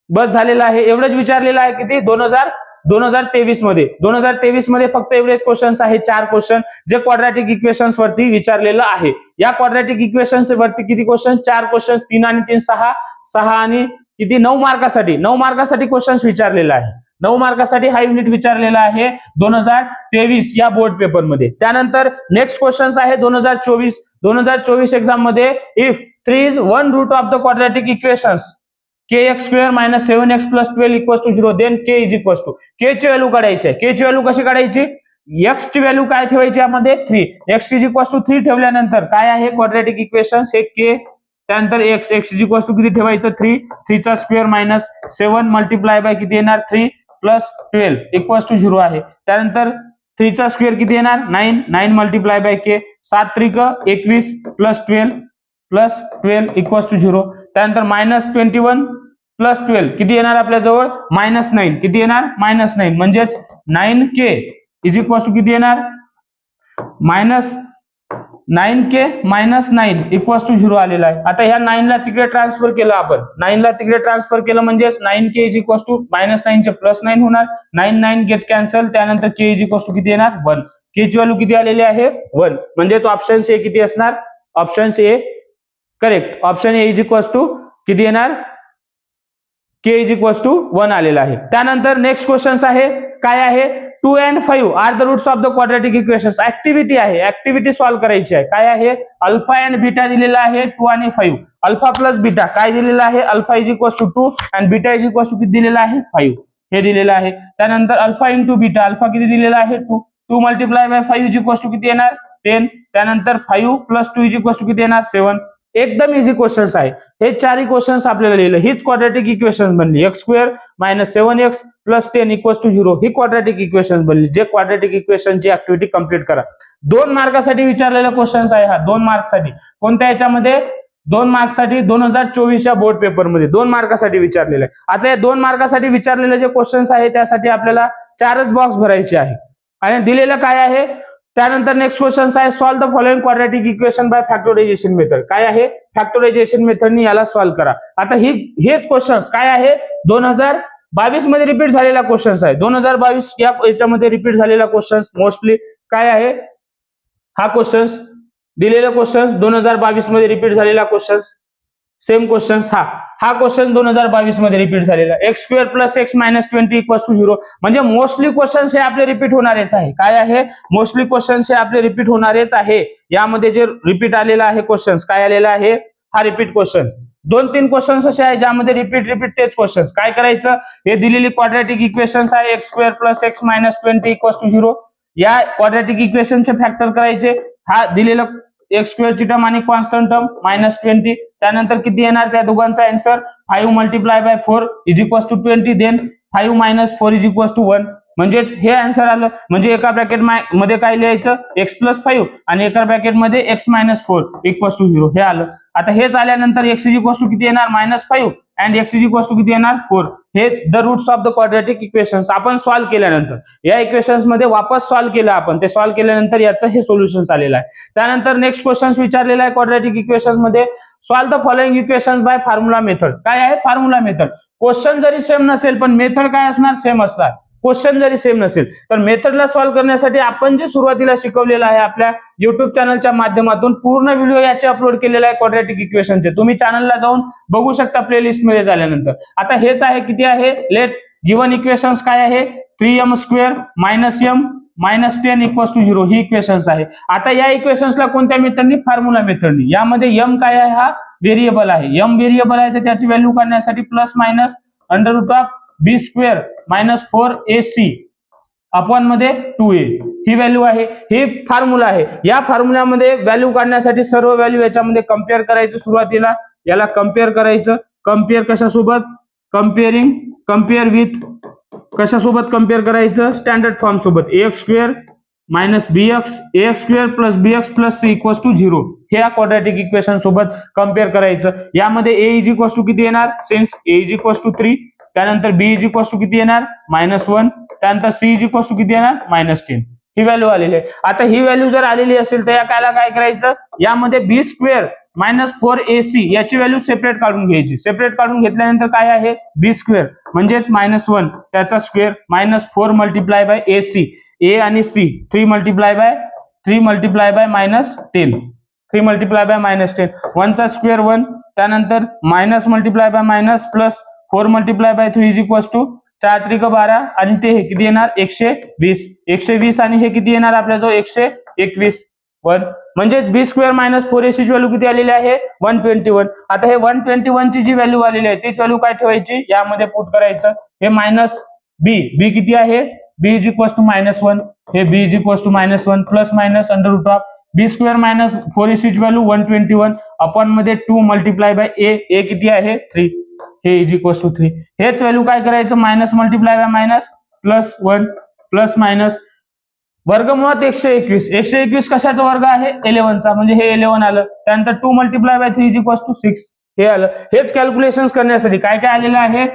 बस झालेला आहे. एवढंच विचारलेलं आहे किती 2023 मध्ये फक्त एवढे क्वेश्चन्स आहे, 4 क्वेश्चन जे क्वाड्रॅटिक इक्वेशन्स वरती विचारलेलं आहे. या क्वाड्रॅटिक इक्वेशन्स वरती किती क्वेश्चन, 4 क्वेश्चन, 3 आणि 3 6 आणि किती 9 मार्कासाठी क्वेश्चन्स विचारलेला आहे. 9 मार्कासाठी हा युनिट विचारलेला आहे 2023 या बोर्ड पेपर मध्ये. त्यानंतर नेक्स्ट क्वेश्चन्स आहे 2024 एक्झाम मध्ये, if 3 is 1 root of the quadratic equations kx square minus 7x plus 12 equals to 0 then k is equals to, k ची व्हॅल्यू काढायची आहे. k ची व्हॅल्यू कशी काढायची, x ची व्हॅल्यू काय ठेवायची यामध्ये 3, x इज इक्वल्स टू 3 ठेवल्यानंतर काय आहे क्वाड्रॅटिक इक्वेशन्स हे k, त्यानंतर x इज इक्वल्स टू किती ठेवायचं 3 चा स्क्वेअर मायनस 7 मल्टिप्लाय बाय किती येणार 3 प्लस 12 इक्वल्स टू 0 आहे. त्यानंतर 3 चा स्क्वेअर किती येणार 9 मल्टिप्लाय बाय k 7 त्रिक 21 प्लस 12 इक्वल्स टू 0. त्यानंतर -21 प्लस 12 किती येणार आपल्या जवळ -9 किती येणार -9 म्हणजेच 9k इज इक्वल्स टू किती येणार -9k मायनस 9 इक्वल्स टू 0 आलेला आहे. आता ह्या 9 ला तिकडे ट्रान्सफर केलं आपण, 9 ला तिकडे ट्रान्सफर केलं म्हणजेच 9k इज इक्वल्स टू -9 चे +9 होणार, 9 गेट कॅन्सल, त्यानंतर k इज इक्वल्स टू किती येणार 1. k ची व्हॅल्यू किती आलेली आहे 1 म्हणजेच ऑप्शन ए किती असणार, option A correct. Option A is equals to किती येणार k इज इक्वल्स टू 1 आलेला आहे. त्यानंतर नेक्स्ट क्वेश्चन आहे काय आहे 2 and 5 are the roots of the quadratic equations. Activity आहे, ऍक्टिव्हिटी सॉल्व्ह करायची आहे. काय आहे अल्फा अँड बीटा दिलेला आहे 2 आणि 5. अल्फा प्लस बीटा काय दिलेला आहे, अल्फा इज इक्वल्स टू 2 आणि बीटा इज इक्वल्स टू किती दिलेला आहे 5 हे दिलेलं आहे. त्यानंतर अल्फा इंटू बीटा, अल्फा किती दिलेला आहे 2 multiply by 5 is equals to किती येणार 10. त्यानंतर 5 प्लस 2 इज इक्वल्स टू किती येणार 7. एकदम इझी क्वेश्चन्स आहे हे. 4 क्वेश्चन्स आपल्याला लिहिलं, हीच क्वाड्रॅटिक इक्वेशन बनली. x square minus 7x plus 10 equals to 0 ही क्वाड्रॅटिक इक्वेशन बनली. जे क्वाड्रॅटिक इक्वेशनची ऍक्टिव्हिटी कंप्लीट करा. 2 मार्कासाठी विचारलेला क्वेश्चन्स आहे हा. 2 मार्कसाठी कोणत्या याच्यामध्ये 2 मार्कसाठी 2024 च्या बोर्ड पेपर मध्ये 2 मार्कासाठी विचारलेलं आहे. आता या 2 मार्कासाठी विचारलेले जे क्वेश्चन्स आहे त्यासाठी आपल्याला 4च बॉक्स भरायचे आहे आणि दिलेलं काय आहे. त्यानंतर नेक्स्ट क्वेश्चन आहे solve the following quadratic equation by factorisation method. काय आहे फॅक्टरायझेशन मेथडनी याला सॉल्व्ह करा. आता हेच क्वेश्चन्स काय आहे 2022 मध्ये रिपीट झालेला क्वेश्चन्स आहे. 2022 या याच्यामध्ये रिपीट झालेला क्वेश्चन्स मोस्टली काय आहे हा क्वेश्चन्स दिलेला क्वेश्चन्स 2022 मध्ये रिपीट झालेला क्वेश्चन्स सेम क्वेश्चन्स हा क्वेश्चन 2022 मध्ये रिपीट झालेला x square plus x minus 20 equals to 0 म्हणजे मोस्टली क्वेश्चन्स हे आपले रिपीट होणारेच आहे. काय आहे मोस्टली क्वेश्चन्स हे आपले रिपीट होणारेच आहे. यामध्ये जे रिपीट आलेला आहे क्वेश्चन्स काय आलेला आहे हा रिपीट क्वेश्चन 2-3 क्वेश्चन्स असे आहे ज्यामध्ये रिपीट तेच क्वेश्चन्स. काय करायचं हे दिलेली क्वाड्रॅटिक इक्वेशन्स आहे x square plus x minus 20 equals to 0 या क्वाड्रॅटिक इक्वेशनचे फॅक्टर करायचे. हा दिलेला एक्स स्क्वेअरची टर्म आणि कॉन्स्टंट टर्म -20 त्यानंतर किती येणार त्या दोघांचा answer 5 multiply by 4 is equals to 20 then 5 minus 4 is equals to 1 म्हणजेच हे आन्सर आलं. म्हणजे एका ब्रॅकेट मध्ये काय लिहायचं एक्स प्लस 5 आणि एका ब्रॅकेट मध्ये एक्स मायनस 4 इक्वल्स टू 0 हे आलं. आता हेच आल्यानंतर एक्स इज इक्वल्स टू किती येणार -5 and x is equals to किती येणार 4 हे the roots of the quadratic equations आपण सॉल्व्ह केल्यानंतर या इक्वेशन्स मध्ये वापस सॉल्व्ह केलं आपण ते सॉल्व्ह केल्यानंतर याचं हे सोल्युशन आलेलं आहे. त्यानंतर नेक्स्ट क्वेश्चन विचारलेला आहे क्वाड्रॅटिक इक्वेशन्स मध्ये solve the following equations by formula method. काय आहे फॉर्म्युला मेथड. क्वेश्चन जरी सेम नसेल पण मेथड काय असणार सेम असणार. क्वेश्चन जरी सेम नसेल तर मेथडला सॉल्व्ह करण्यासाठी आपण जे सुरुवातीला शिकवलेलं आहे आपल्या युट्यूब चॅनलच्या माध्यमातून पूर्ण व्हिडिओ याचे अपलोड केलेला आहे क्वाड्रॅटिक इक्वेशनचे तुम्ही चॅनलला जाऊन बघू शकता प्लेलिस्ट मध्ये झाल्यानंतर. आता हेच आहे किती आहे लेट गिवन इक्वेशन्स काय आहे 3m square minus m minus 10 equals to 0 ही इक्वेशन्स आहे. आता या इक्वेशन्सला कोणत्या मेथडनी फॉर्म्युला मेथडनी. यामध्ये m काय आहे हा व्हेरिएबल आहे. m व्हेरिएबल आहे तर त्याची व्हॅल्यू काढण्यासाठी plus minus under root of b square minus 4ac upon मध्ये 2a ही व्हॅल्यू आहे. हे फॉर्म्युला आहे. या फॉर्म्युल्यामध्ये व्हॅल्यू काढण्यासाठी सर्व व्हॅल्यू याच्यामध्ये कम्पेअर करायचं. सुरुवातीला याला कम्पेअर करायचं. कम्पेअर कशासोबत कम्पेअर विथ कशासोबत कम्पेअर करायचं स्टँडर्ड फॉर्म सोबत ax square minus ax square plus bx plus c equals to 0 हे क्वाड्रॅटिक इक्वेशन सोबत कम्पेअर करायचं. यामध्ये a इज इक्वल्स टू किती येणार since a is equals to 3 त्यानंतर b इज इक्वल्स टू किती येणार -1 त्यानंतर c इज इक्वल्स टू किती येणार -10 ही व्हॅल्यू आलेली आहे. आता ही व्हॅल्यू जर आलेली असेल तर या काय करायचं यामध्ये b स्क्वेअर मायनस 4ac याची व्हॅल्यू सेपरेट काढून घ्यायची. सेपरेट काढून घेतल्यानंतर काय आहे b स्क्वेअर म्हणजेच -1 त्याचा square -4 multiply by ac a आणि c 3 multiply by -10 3 multiply by -10 1 चा स्क्वेअर 1 त्यानंतर minus multiply by minus plus 4 multiply by 3 is equals to 4 त्रिक 12 आणि ते किती येणार 120 आणि हे किती येणार आपल्याजवळ 121 1 म्हणजेच b स्क्वेअर मायनस 4ac ची व्हॅल्यू किती आलेली आहे 121. आता हे 121 ची जी व्हॅल्यू आलेली आहे तीच व्हॅल्यू काय ठेवायची यामध्ये पुट करायचं. हे मायनस b किती आहे b इज इक्वल्स टू -1 हे b is equals to -1 plus minus under root of b square minus 4ac ची व्हॅल्यू 121 अपॉन मध्ये 2 मल्टिप्लाय बाय a किती आहे 3 हे इज इक्वल्स टू 3 हेच व्हॅल्यू काय करायचं minus multiply by minus plus 1 plus minus वर्गमुळात 121 कशाचा वर्ग आहे 11 चा म्हणजे हे 11 आलं. त्यानंतर 2 multiply by 3 is equals to 6 हे आलं. हेच कॅल्क्युलेशन्स करण्यासाठी काय आलेलं आहे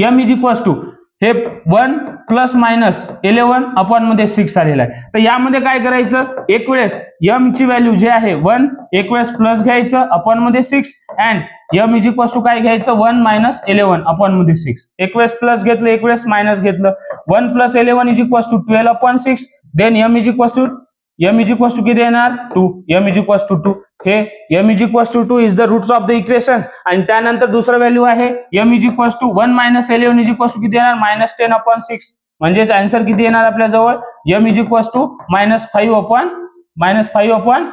m इज इक्वल्स टू हे 1 प्लस मायनस 11 अपॉन मध्ये 6 आलेला आहे. तर यामध्ये काय करायचं एक वेळेस m ची व्हॅल्यू जे आहे 1 एक वेळेस प्लस घ्यायचं अपॉन मध्ये 6 and m is equals to काय घ्यायचं 1 मायनस 11 अपॉन मध्ये 6 एक वेळेस प्लस घेतलं एक वेळेस मायनस घेतलं 1 plus 11 is equals to 12 upon 6 then m is equals to किती येणार 2 m इज इक्वल्स टू 2 हे m is equals to 2 is the roots of the equations. आणि त्यानंतर दुसरं व्हॅल्यू आहे m is equals to 1 minus 11 is equals to किती येणार -10 upon 6 म्हणजेच आन्सर किती येणार आपल्या जवळ m is equals to -5 upon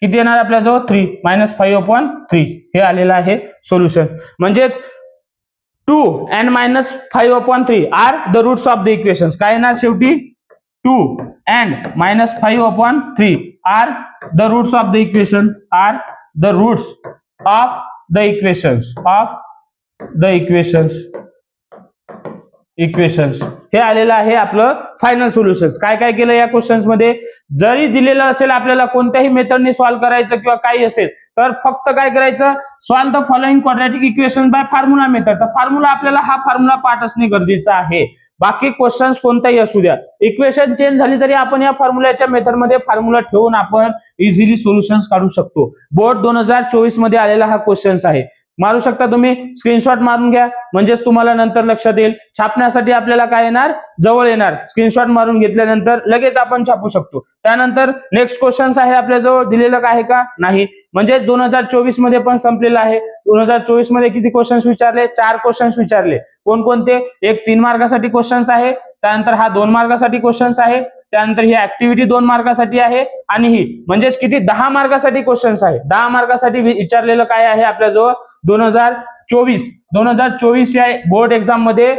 किती येणार आपल्या जवळ 3 -5 अपॉन 3 हे आलेलं आहे सोल्युशन. म्हणजेच 2 and -5 upon 3 are the roots of the equations. काय येणार शेवटी 2 and -5 upon 3 are the roots of the equation equations हे आलेलं आहे आपलं फायनल सोल्युशन. काय केलं या क्वेश्चन्स मध्ये जरी दिलेलं असेल आपल्याला कोणत्याही मेथडने सॉल्व्ह करायचं किंवा काही असेल तर फक्त काय करायचं solve the following quadratic equation by formula method. तर फॉर्म्युला आपल्याला हा फॉर्म्युला पाठ असणे गरजेचं आहे. बाकी क्वेश्चन्स कोणताही असू द्या इक्वेशन चेंज झाली तरी आपण या फॉर्म्युल्याच्या मेथड मध्ये फॉर्म्युला ठेवून आपण इझिली सोल्युशन्स काढू शकतो. बोर्ड 2024 मध्ये आलेला हा क्वेश्चन्स आहे. मारू शकता तुम्ही, स्क्रीनशॉट मारून घ्या म्हणजेच तुम्हाला नंतर लक्षात येईल. छापण्यासाठी आपल्याला काय येणार, जवळ येणार. स्क्रीनशॉट मारून घेतल्यानंतर लगेच आपण छापू शकतो. त्यानंतर नेक्स्ट क्वेश्चन आहे आपल्याजवळ दिलेलं आहे का, नाही. म्हणजेच 2024 मध्ये पण संपलेलं आहे. 2024 मध्ये किती क्वेश्चन्स विचारले, 4 क्वेश्चन्स विचारले. कोणकोणते, एक 3 मार्कासाठी क्वेश्चन्स आहे, त्यानंतर हा 2 मार्कासाठी क्वेश्चन्स आहे, त्यानंतर ही ऍक्टिव्हिटी 2 मार्कासाठी आहे, आणि ही म्हणजेच किती 10 मार्कासाठी क्वेश्चन्स आहे. 10 मार्कासाठी विचारलेलं काय आहे आपल्याजवळ 2024 या बोर्ड एक्झाम मध्ये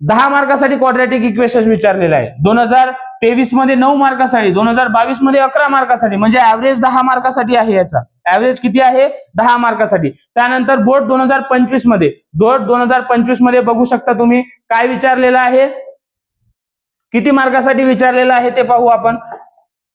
10 मार्कासाठी क्वाड्रॅटिक इक्वेशन विचारलेलं आहे. 2023 मध्ये 9 मार्कासाठी, 2022 मध्ये 11 मार्कासाठी, म्हणजे ऍव्हरेज 10 मार्कासाठी आहे. याचा ऍव्हरेज किती आहे, 10 मार्कासाठी. त्यानंतर बोर्ड 2025 मध्ये बघू शकता तुम्ही काय विचारलेलं आहे, किती मार्कासाठी विचारलेलं आहे ते पाहू आपण.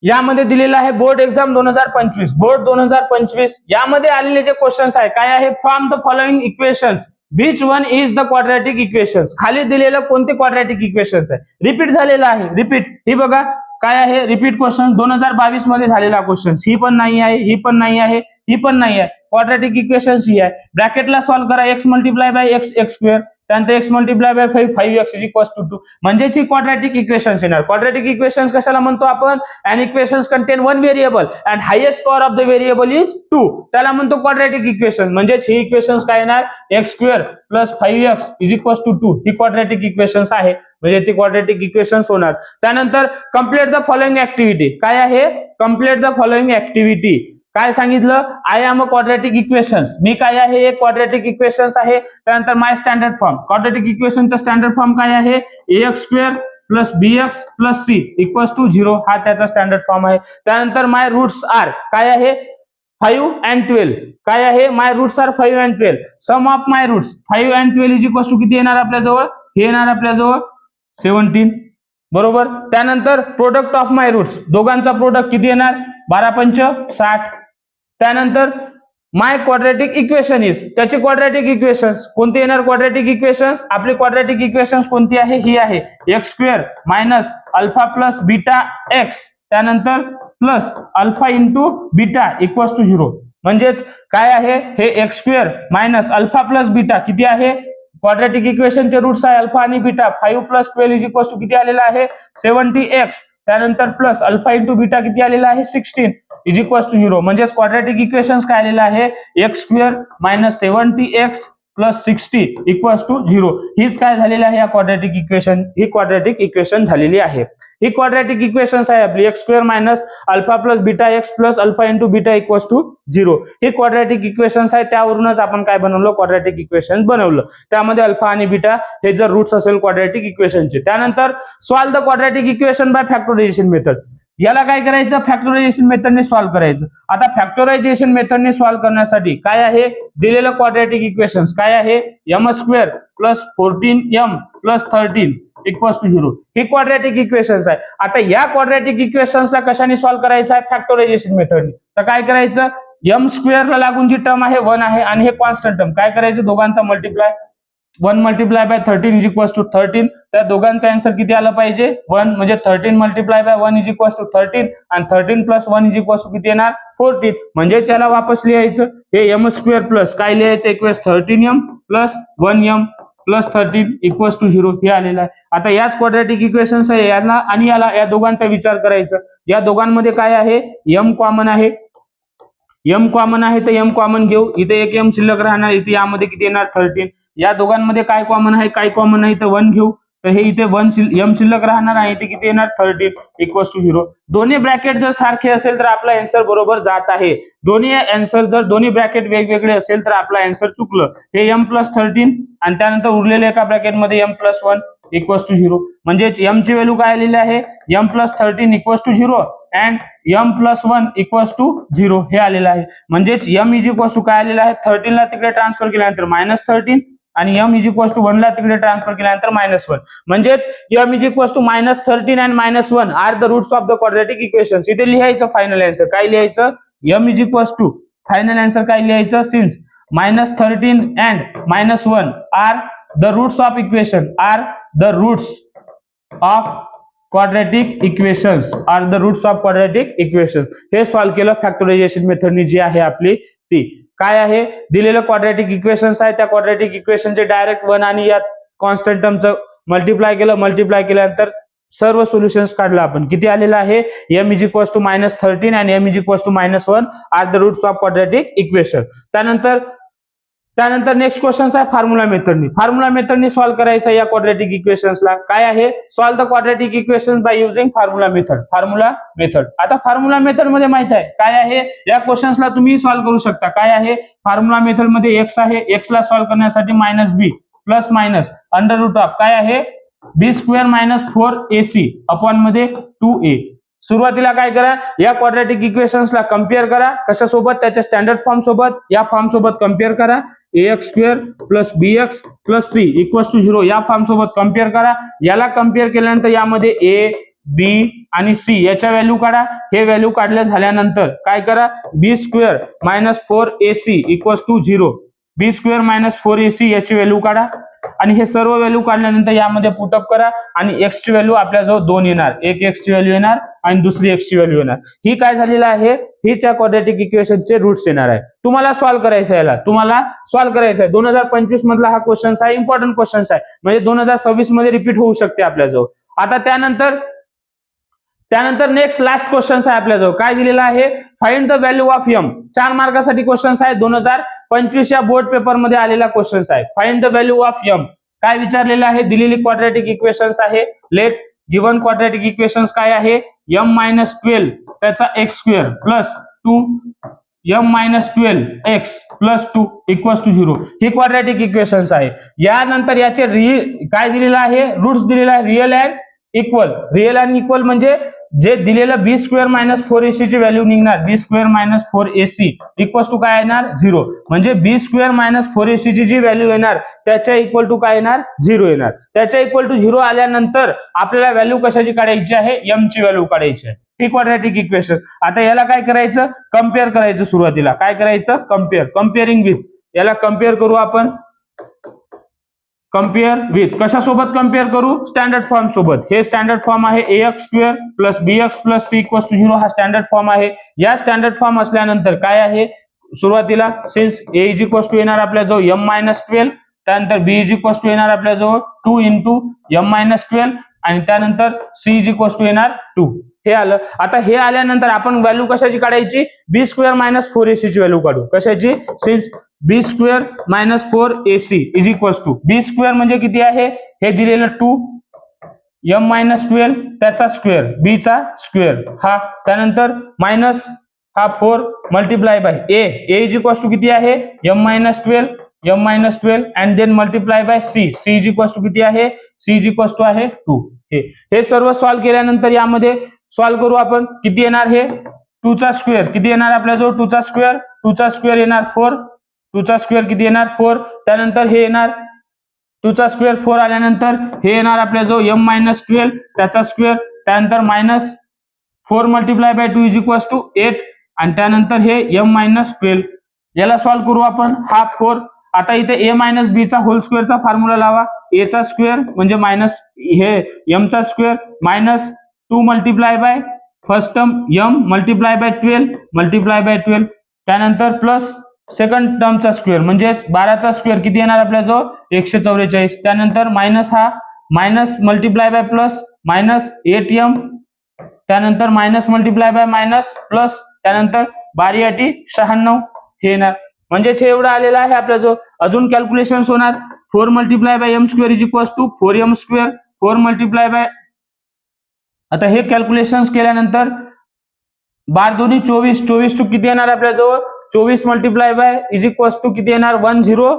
यामध्ये दिलेलं आहे बोर्ड एक्झाम 2025. बोर्ड 2025 यामध्ये आलेले जे क्वेश्चन्स आहे काय आहे, from the following equations which one is the quadratic equations. खाली दिलेलं कोणते क्वाड्रॅटिक इक्वेशन्स आहे, रिपीट झालेलं आहे. रिपीट ही बघा काय आहे, रिपीट क्वेश्चन 2022 मध्ये झालेला क्वेश्चन. ही पण नाही आहे, ही पण नाही आहे, ही पण नाही आहे. क्वाड्रॅटिक इक्वेशन्स ही आहे. ब्रॅकेटला सॉल्व्ह करा, x multiply by x square, त्यानंतर x multiply by 5x is equals to 2. म्हणजेच ही क्वाड्रॅटिक इक्वेशन्स येणार. क्वाड्रॅटिक इक्वेशन्स कशाला म्हणतो आपण, and equations contain one variable and highest power of the variable is 2, त्याला म्हणतो क्वाड्रॅटिक इक्वेशन. म्हणजेच ही इक्वेशन्स काय येणार, x square plus 5x is equals to 2. ही क्वाड्रॅटिक इक्वेशन्स आहे, म्हणजे ती क्वाड्रॅटिक इक्वेशन्स होणार. त्यानंतर कम्प्लीट द फॉलोइंग ऍक्टिव्हिटी. काय आहे, कम्प्लीट द फॉलोइंग ऍक्टिव्हिटी. काय सांगितलं, I am a quadratic equations. मी काय आहे, एक क्वाड्रॅटिक इक्वेशन्स आहे. त्यानंतर माय स्टँडर्ड फॉर्म. क्वाड्रॅटिक इक्वेशनचा स्टँडर्ड फॉर्म काय आहे, ax square plus bx plus c equals to 0. हा त्याचा स्टँडर्ड फॉर्म आहे. त्यानंतर माय रूट्स आर काय आहे, 5 and 12. काय आहे, my roots are 5 and 12. Sum of my roots 5 and 12 is equals to किती येणार आपल्याजवळ, हे येणार आपल्याजवळ 17. बरोबर. त्यानंतर प्रोडक्ट ऑफ माय रूट्स, दोघांचा प्रोडक्ट किती येणार, 12 पंच 60. त्यानंतर माय क्वाड्रॅटिक इक्वेशन इज, त्याची क्वाड्रॅटिक इक्वेशन्स कोणती येणार, क्वाड्रॅटिक इक्वेशन्स. आपली क्वाड्रॅटिक इक्वेशन्स कोणती आहे, ही आहे x square minus alpha plus beta x, त्यानंतर plus alpha into beta equals to 0. म्हणजेच काय आहे, हे x square minus alpha plus beta किती आहे, क्वाड्रॅटिक इक्वेशनचे रूट्स आहे अल्फा आणि beta. 5 plus 12 is equals to किती आलेला आहे, 70x, त्यानंतर प्लस अल्फा इंटू बीटा किती आलेला आहे, 16 इज इक्वल्स टू 0. म्हणजेच क्वाड्रॅटिक इक्वेशन्स काय आलेलं आहे, x square minus 70x plus 60 equals to 0. हीच काय झालेली आहे या क्वाड्रॅटिक इक्वेशन, ही क्वाड्रॅटिक इक्वेशन झालेली आहे. ही क्वाड्रॅटिक इक्वेशन्स आहे आपली, x square minus alpha plus beta x plus alpha into beta equals to 0. ही क्वाड्रॅटिक इक्वेशन्स आहे. त्यावरूनच आपण काय बनवलं, क्वाड्रॅटिक इक्वेशन बनवलं. त्यामध्ये अल्फा आणि बीटा हे जर रूट्स असेल क्वाड्रॅटिक इक्वेशनचे. त्यानंतर solve the quadratic equation by factorisation method. याला काय करायचं, फॅक्टरायझेशन मेथडने सॉल्व्ह करायचं. आता फॅक्टरायझेशन मेथडने सॉल्व्ह करण्यासाठी काय आहे, दिलेलं क्वाड्रॅटिक इक्वेशन्स काय आहे, m square plus 14m plus 13 equals to 0. ही क्वाड्रॅटिक इक्वेशन्स आहे. आता या क्वाड्रॅटिक इक्वेशन्सला कशाने सॉल्व्ह करायचं आहे, फॅक्टरायझेशन मेथडने. तर काय करायचं, m स्क्वेअरला लागून जी टर्म आहे 1 आहे आणि हे कॉन्स्टंट टर्म, काय करायचं, दोघांचा multiply. 1 multiply by 13 is equals to 13. त्या दोघांचा आन्सर किती आला पाहिजे, 1. म्हणजे 13 multiply by 1 is equals to 13 आणि 13 प्लस 1 इज इक्वल्स टू किती येणार, 14. म्हणजे त्याला वापस लिहायचं, हे m स्क्वेअर प्लस काय लिहायचं, equals 13m plus 1m plus 13 equals to 0 हे आलेलं आहे. आता याच क्वाड्रॅटिक इक्वेशन्स आहे, याला आणि याला, या दोघांचा विचार करायचा. या दोघांमध्ये काय आहे, m कॉमन आहे, m कॉमन आहे तर m कॉमन घेऊ. इथे एक m शिल्लक राहणार, इथे यामध्ये किती येणार 13. या दोघांमध्ये काय कॉमन आहे, काय कॉमन नाही तर 1 घेऊ. तर हे इथे m शिल्लक राहणार आहे, इथे किती येणार 13 इक्वल्स टू 0. दोन्ही ब्रॅकेट जर सारखे असेल तर आपला आन्सर बरोबर जात आहे. दोन्ही आन्सर जर दोन्ही ब्रॅकेट वेगवेगळे असेल तर आपला आन्सर चुकलं. हे m प्लस 13 आणि त्यानंतर उरलेल्या एका ब्रॅकेटमध्ये m प्लस 1 इक्वल्स टू 0. म्हणजे m ची व्हॅल्यू काय आलेली आहे, m plus 13 equals to 0 and m plus 1 equals to 0 हे आलेलं आहे. म्हणजेच m इज इक्वल्स टू काय आलेलं आहे, 13 ला तिकडे ट्रान्सफर केल्यानंतर -13 आणि m इज इक्वल्स टू 1 ला तिकडे ट्रान्सफर केल्यानंतर -1. म्हणजेच m is equals to -13 and -1 are the roots of the quadratic equations. इथे लिहायचं फायनल आन्सर, काय लिहायचं, m is equals to final answer काय लिहायचं, since -13 and -1 are the roots of equation, are the roots of quadratic equations, are the roots of quadratic equations. हे solve केलं factorization मेथडनी जी आहे आपली ती. काय आहे दिलेलं क्वाड्रॅटिक इक्वेशन्स आहे, त्या क्वाड्रॅटिक इक्वेशनचे डायरेक्ट 1 आणि या कॉन्स्टंट टर्मचं मल्टिप्लाय केल्यानंतर सर्व सोल्युशन्स काढलं आपण. किती आलेलं आहे m इज इक्वल्स टू -13 आणि m is equals to -1 are the roots of quadratic equation. त्यानंतर नेक्स्ट क्वेश्चन आहे फॉर्म्युला मेथडनी सॉल्व्ह करायचं या क्वाड्रॅटिक इक्वेशन्सला. काय आहे solve the quadratic equations by using formula method. आता फॉर्म्युला मेथड मध्ये माहित आहे काय आहे या क्वेश्चन्सला तुम्ही सॉल्व्ह करू शकता. काय आहे फॉर्म्युला मेथड मध्ये x आहे, x ला सॉल्व्ह करण्यासाठी -b plus minus under root of काय आहे b² - 4ac अपॉन मध्ये 2a. सुरुवातीला काय करा या क्वाड्रॅटिक इक्वेशन्सला कम्पेअर करा कशासोबत त्याच्या स्टँडर्ड फॉर्म सोबत, या फॉर्म सोबत कम्पेअर करा. ax² + bx + c = 0 या फॉर्म सोबत कम्पेअर करा. याला कम्पेअर केल्यानंतर यामध्ये a b आणि c याच्या व्हॅल्यू काढा. हे व्हॅल्यू काढल्या झाल्यानंतर काय करा b² - 4ac = 0 b² - 4ac याची व्हॅल्यू काढा आणि हे सर्व व्हॅल्यू काढल्यानंतर यामध्ये पुटअप करा आणि x ची व्हॅल्यू आपल्याजवळ 2 येणार. एक x ची व्हॅल्यू येणार आणि दुसरी x ची व्हॅल्यू येणार. ही काय झालेलं आहे हीच या क्वाड्रॅटिक इक्वेशनचे रूट्स येणार आहे. तुम्हाला सॉल्व्ह करायचं आहे 2025 मधला हा क्वेश्चन आहे, इम्पॉर्टंट क्वेश्चन आहे म्हणजे 2026 मध्ये रिपीट होऊ शकते आपल्याजवळ. आता त्यानंतर नेक्स्ट लास्ट क्वेश्चन आहे आपल्याजवळ. काय दिलेलं आहे find the value of m. 4 मार्कासाठी क्वेश्चन आहे 2025 या बोर्ड पेपर मध्ये आलेला क्वेश्चन आहे. Find the value of m. काय विचारलेलं आहे दिलेली क्वाड्रॅटिक इक्वेशन्स आहे. लेट गिवन क्वाड्रॅटिक इक्वेशन्स काय आहे m - 12 त्याचा x² plus 2m - 12x plus 2 = 0 ही क्वाड्रॅटिक इक्वेशन्स आहे. यानंतर याचे काय दिलेलं आहे रूट्स दिलेला आहे रिअल अँड इक्वल म्हणजे जे दिलेलं b² - 4ac ची व्हॅल्यू निघणार b² - 4ac = काय येणार 0 म्हणजे b² - 4ac ची जी व्हॅल्यू येणार त्याच्या इक्वल टू काय येणार 0 येणार. त्याच्या इक्वल टू 0 आल्यानंतर आपल्याला व्हॅल्यू कशाची काढायची आहे m ची व्हॅल्यू काढायची आहे. ही क्वाड्रॅटिक इक्वेशन. आता याला काय करायचं कम्पेअर करायचं. सुरुवातीला काय करायचं कम्पेअरिंग विथ. याला कम्पेअर करू आपण कम्पेअर विथ कशासोबत कम्पेअर करू स्टँडर्ड फॉर्म सोबत. हे स्टँडर्ड फॉर्म आहे ax² + bx + c = 0 हा स्टँडर्ड फॉर्म आहे. या स्टँडर्ड फॉर्म असल्यानंतर काय आहे सुरुवातीला सिन्स a = येणार आपल्याजवळ m - 12 त्यानंतर b = येणार आपल्याजवळ 2 × m - 12 आणि त्यानंतर c = येणार 2. हे आलं. आता हे आल्यानंतर आपण व्हॅल्यू कशाची काढायची b² - 4ac ची व्हॅल्यू काढू. कशाची सिन्स b² - 4ac = b² म्हणजे किती आहे हे दिलेलं 2m - 12 त्याचा स्क्वेअर b चा स्क्वेअर हा त्यानंतर मायनस हा 4 मल्टिप्लाय बाय a किती आहे m - 12 and then multiply by c किती आहे c आहे 2. हे सर्व सॉल्व्ह केल्यानंतर यामध्ये सॉल्व्ह करू आपण. किती येणार हे 2 चा स्क्वेअर किती येणार आपल्याजवळ 2 चा स्क्वेअर येणार 4 2 चा स्क्वेअर किती येणार 4 त्यानंतर हे येणार 2 चा स्क्वेअर 4 आल्यानंतर हे येणार आपल्याजवळ m - 12 त्याचा स्क्वेअर त्यानंतर मायनस 4 मल्टिप्लाय बाय 2 = 8 आणि त्यानंतर हे m - 12 याला सॉल्व्ह करू आपण. हा 4 आता इथे a - b चा होल स्क्वेअरचा फॉर्म्युला लावा. a चा स्क्वेअर म्हणजे मायनस हे m चा square minus 2 multiply by first term m multiply by 12 त्यानंतर प्लस सेकंड टर्मचा स्क्वेअर म्हणजे 12 चा स्क्वेअर किती येणार आपल्याजवळ 144 त्यानंतर मायनस हा minus multiply bye plus minus 8m त्यानंतर minus multiply by minus plus त्यानंतर 12 × 96 हे येणार. म्हणजेच हे एवढं आलेलं आहे आपल्याजवळ. अजून कॅल्क्युलेशन होणार 4 multiply bye m² = 4m². 4 multiply bye आता हे कॅल्क्युलेशन्स केल्यानंतर 12 × 24 किती येणार आपल्याजवळ 24 मल्टिप्लाय बाय किती येणार 10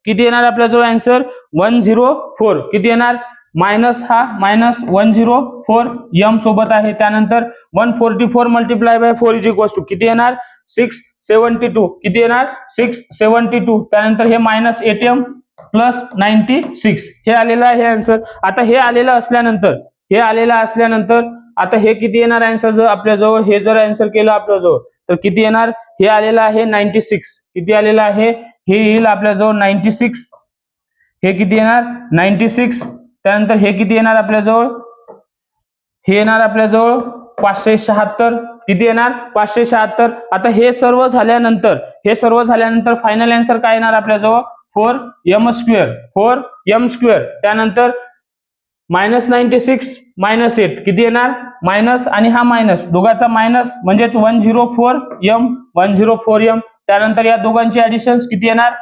किती येणार आपल्याजवळ आन्सर 104 किती येणार मायनस हा मायनस 104 m सोबत आहे. त्यानंतर 144 मल्टिप्लाय बाय 4 किती येणार 672 किती येणार 672 त्यानंतर हे मायनस 8m प्लस 96 हे आलेलं आहे आन्सर. आता हे आलेलं असल्यानंतर आता हे किती येणार आन्सर जर आपल्याजवळ हे जर आन्सर केलं आपल्याजवळ तर किती येणार हे आलेलं आहे 96 किती आलेलं आहे हे येईल आपल्याजवळ 96 हे किती येणार 96 त्यानंतर हे किती येणार आपल्याजवळ हे येणार आपल्याजवळ 576 किती येणार 576. आता हे सर्व झाल्यानंतर फायनल आन्सर काय येणार आपल्याजवळ 4m², त्यानंतर -96 -8 किती येणार मायनस, आणि हा मायनस दोघांचा मायनस म्हणजेच 104m, त्यानंतर या दोघांची ऍडिशन्स किती येणार,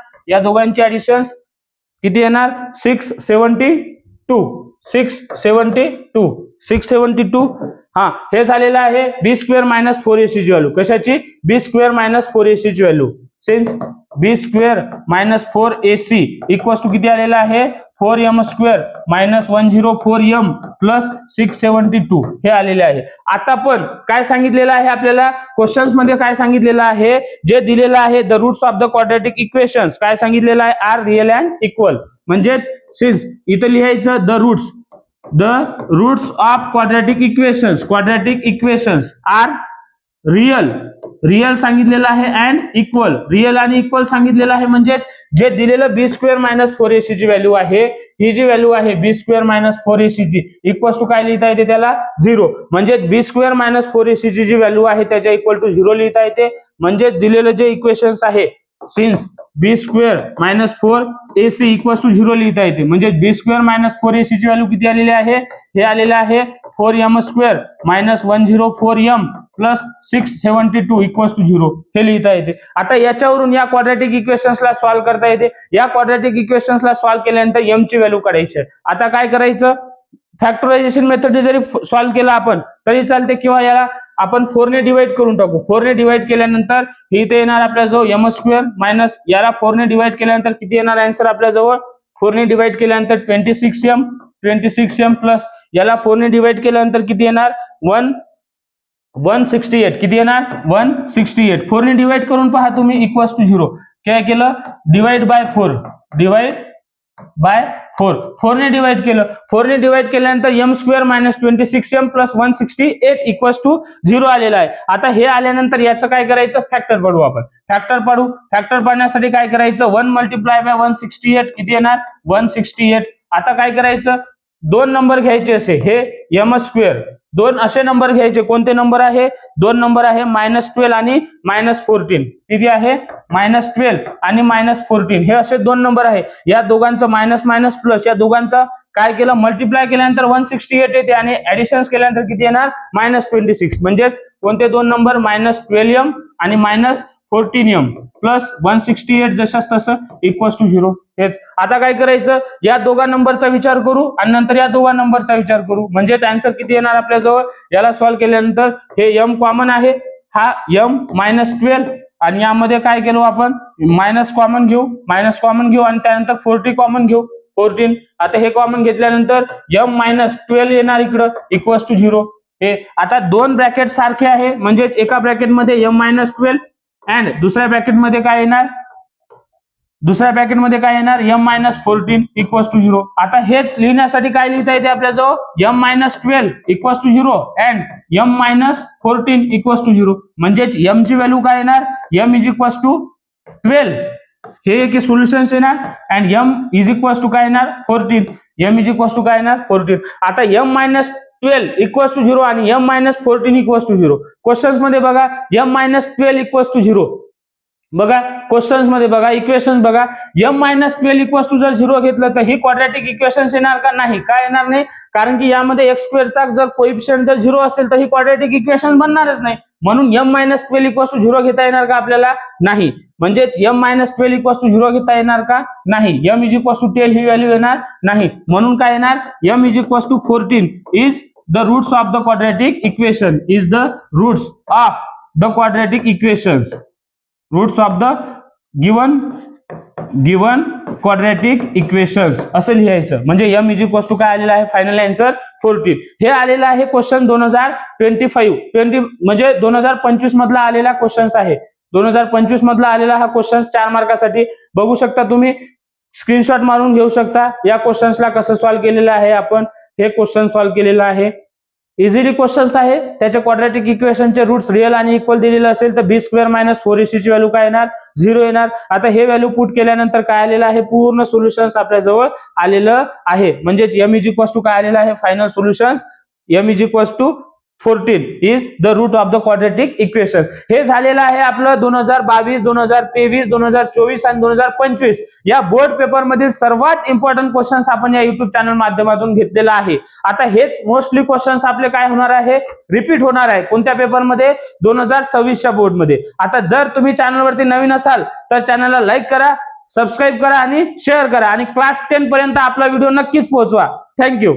672. हा हे झालेलं आहे b² - 4ac ची व्हॅल्यू. कशाची b² - 4ac ची value. Since b² - 4ac equals to किती आलेला आहे 4m² - 104m प्लस 672 हे आलेले आहे. आता पण काय सांगितलेलं आहे आपल्याला क्वेश्चन्स मध्ये, काय सांगितलेलं आहे, जे दिलेलं आहे the roots of the quadratic equations काय सांगितलेलं आहे आर रिअल अँड इक्वल. म्हणजेच सिन्स इथं लिहायचं the roots of quadratic equations are real सांगितलेलं आहे अँड इक्वल. रिअल आणि इक्वल सांगितलेलं आहे म्हणजेच जे दिलेलं b² - 4ac ची व्हॅल्यू आहे, ही जी व्हॅल्यू आहे b² - 4ac ची इक्वल्स टू काय लिहिता येते त्याला 0. म्हणजेच b² - 4ac ची जी व्हॅल्यू आहे त्याच्या इक्वल टू 0 लिहिता येते. म्हणजेच दिलेलं जे इक्वेशन्स आहे since b² - 4ac equals to 0 लिहिता येते. म्हणजे b² - 4ac ची व्हॅल्यू किती आलेली आहे, हे आलेले आहे 4m² - 104m plus 672 equals to 0 हे लिहिता येते. आता याच्यावरून या क्वाड्रॅटिक इक्वेशन्सला सॉल्व्ह करता येते. या क्वाड्रॅटिक इक्वेशन्सला सॉल्व्ह केल्यानंतर m ची व्हॅल्यू काढायची आहे. आता काय करायचं, फॅक्टरायझेशन मेथडने जरी सॉल्व्ह केला आपण तरी चालते, किंवा याला आपण 4 ने डिवाइड करून टाकू. 4 ने डिवाइड केल्यानंतर हे इथे येणार आपल्याजवळ m² मायनस याला 4 ने डिवाइड केल्यानंतर किती येणार आन्सर आपल्याजवळ 4 ने डिवाइड केल्यानंतर 26m प्लस याला 4 ने डिवाइड केल्यानंतर किती येणार 168 किती येणार 168. 4 ने डिवाइड करून पहा तुम्ही इक्वल्स टू 0. काय केलं डिवाइड बाय 4 4 ने डिवाइड केलं. 4 ने डिवाइड केल्यानंतर m² - 26m plus 168 equals to 0 आलेला आहे. आता हे आल्यानंतर याचं काय करायचं फॅक्टर पाडू आपण. फॅक्टर पाडण्यासाठी काय करायचं 1 मल्टिप्लाय बाय 168 किती येणार 168. आता काय करायचं दोन नंबर घ्यायचे असे हे m², दोन असे नंबर घ्यायचे. कोणते नंबर आहे दोन नंबर आहे -12 आणि -14. किती आहे -12 आणि -14 हे असे दोन नंबर आहे. या दोघांचं मायनस मायनस प्लस या दोघांचं काय केलं मल्टिप्लाय केल्यानंतर 168 येते आणि ऍडिशन्स केल्यानंतर किती येणार -26. म्हणजेच कोणते दोन नंबर -12m आणि -14m प्लस 168 जशाच तसं इक्वल्स टू 0. हेच आता काय करायचं या दोघा नंबरचा विचार करू आणि नंतर या दोघा नंबरचा विचार करू. म्हणजेच आन्सर किती येणार आपल्याजवळ याला सॉल्व्ह केल्यानंतर हे m कॉमन आहे, हा m -12 आणि यामध्ये काय केलो आपण मायनस कॉमन घेऊ आणि त्यानंतर 40 कॉमन घेऊ 14. आता हे कॉमन घेतल्यानंतर m -12 येणार इकडं इक्वल्स टू 0. हे आता दोन ब्रॅकेट सारखे आहे म्हणजेच एका ब्रॅकेट मध्ये m -12 अँड दुसऱ्या ब्रॅकेट मध्ये काय येणार m -14 इक्वल्स टू 0. आता हेच लिहिण्यासाठी काय लिहिता येते आपल्याजवळ m -12 equals to 0 and m -14 equals to 0. म्हणजेच m ची व्हॅल्यू काय येणार m इज इक्वल्स टू 12 हे एक सोल्युशन्स येणार and m is equals to काय येणार 14. m इज इक्वल्स टू काय येणार 14. आता m -12 इक्वल्स टू 0 आणि m -14 इक्वल्स टू 0. क्वेश्चन्स मध्ये बघा m -12 इक्वल्स टू 0 बघा क्वेश्चन्स मध्ये बघा इक्वेशन्स बघा m -12 इक्वल्स टू जर 0 घेतलं तर ही क्वाड्रॅटिक इक्वेशन्स येणार का नाही काय येणार नाही. कारण की यामध्ये x² चा जर कोएफिशिएंट जर 0 असेल तर ही क्वाड्रॅटिक इक्वेशन बनणारच नाही. म्हणून m -12 इक्वल्स टू 0 घेता येणार का आपल्याला नाही. म्हणजेच m -12 इक्वल्स टू 0 घेता येणार का नाही. m इज इक्वल्स टू 10 ही व्हॅल्यू येणार नाही. म्हणून काय येणार m is equals to 14 is the roots of the quadratic equation roots of the given quadratic equations असं लिहायचं. म्हणजे m इज इक्वल्स टू काय आलेला आहे फायनल आन्सर 14. हे आलेलं आहे क्वेश्चन 2025 म्हणजे 2025 मधला आलेला क्वेश्चन्स आहे. 2025 मधला आलेला हा क्वेश्चन 4 मार्कासाठी बघू शकता तुम्ही स्क्रीनशॉट मारून घेऊ शकता. या क्वेश्चन्सला कसं सॉल्व्ह केलेलं आहे आपण हे क्वेश्चन सॉल्व्ह केलेलं आहे. इझिली क्वेश्चन्स आहे. त्याच्या क्वाड्रॅटिक इक्वेशनचे रूट्स रिअल आणि इक्वल दिलेलं असेल तर b² - 4ac ची व्हॅल्यू काय येणार 0 येणार. आता हे व्हॅल्यू पुट केल्यानंतर काय आलेलं आहे पूर्ण सोल्युशन्स आपल्या जवळ आलेलं आहे. म्हणजेच m इज इक्वल्स टू काय आलेलं आहे final solutions m is equals to 14 is the root of the quadratic equation. हे झालेलं आहे आपलं 2022, 2023, 2024 आणि 2025 या बोर्ड पेपर मधील सर्वात इम्पॉर्टंट क्वेश्चन्स आपण या युट्यूब चॅनल माध्यमातून घेतलेला आहे. आता हेच मोस्टली क्वेश्चन्स आपले काय होणार आहे, रिपीट होणार आहे. कोणत्या पेपरमध्ये, 2026च्या बोर्डमध्ये. आता जर तुम्ही चॅनलवरती नवीन असाल तर चॅनलला लाईक करा, सबस्क्राईब करा आणि शेअर करा आणि क्लास 10 पर्यंत आपला व्हिडिओ नक्कीच पोहोचवा. थँक्यू.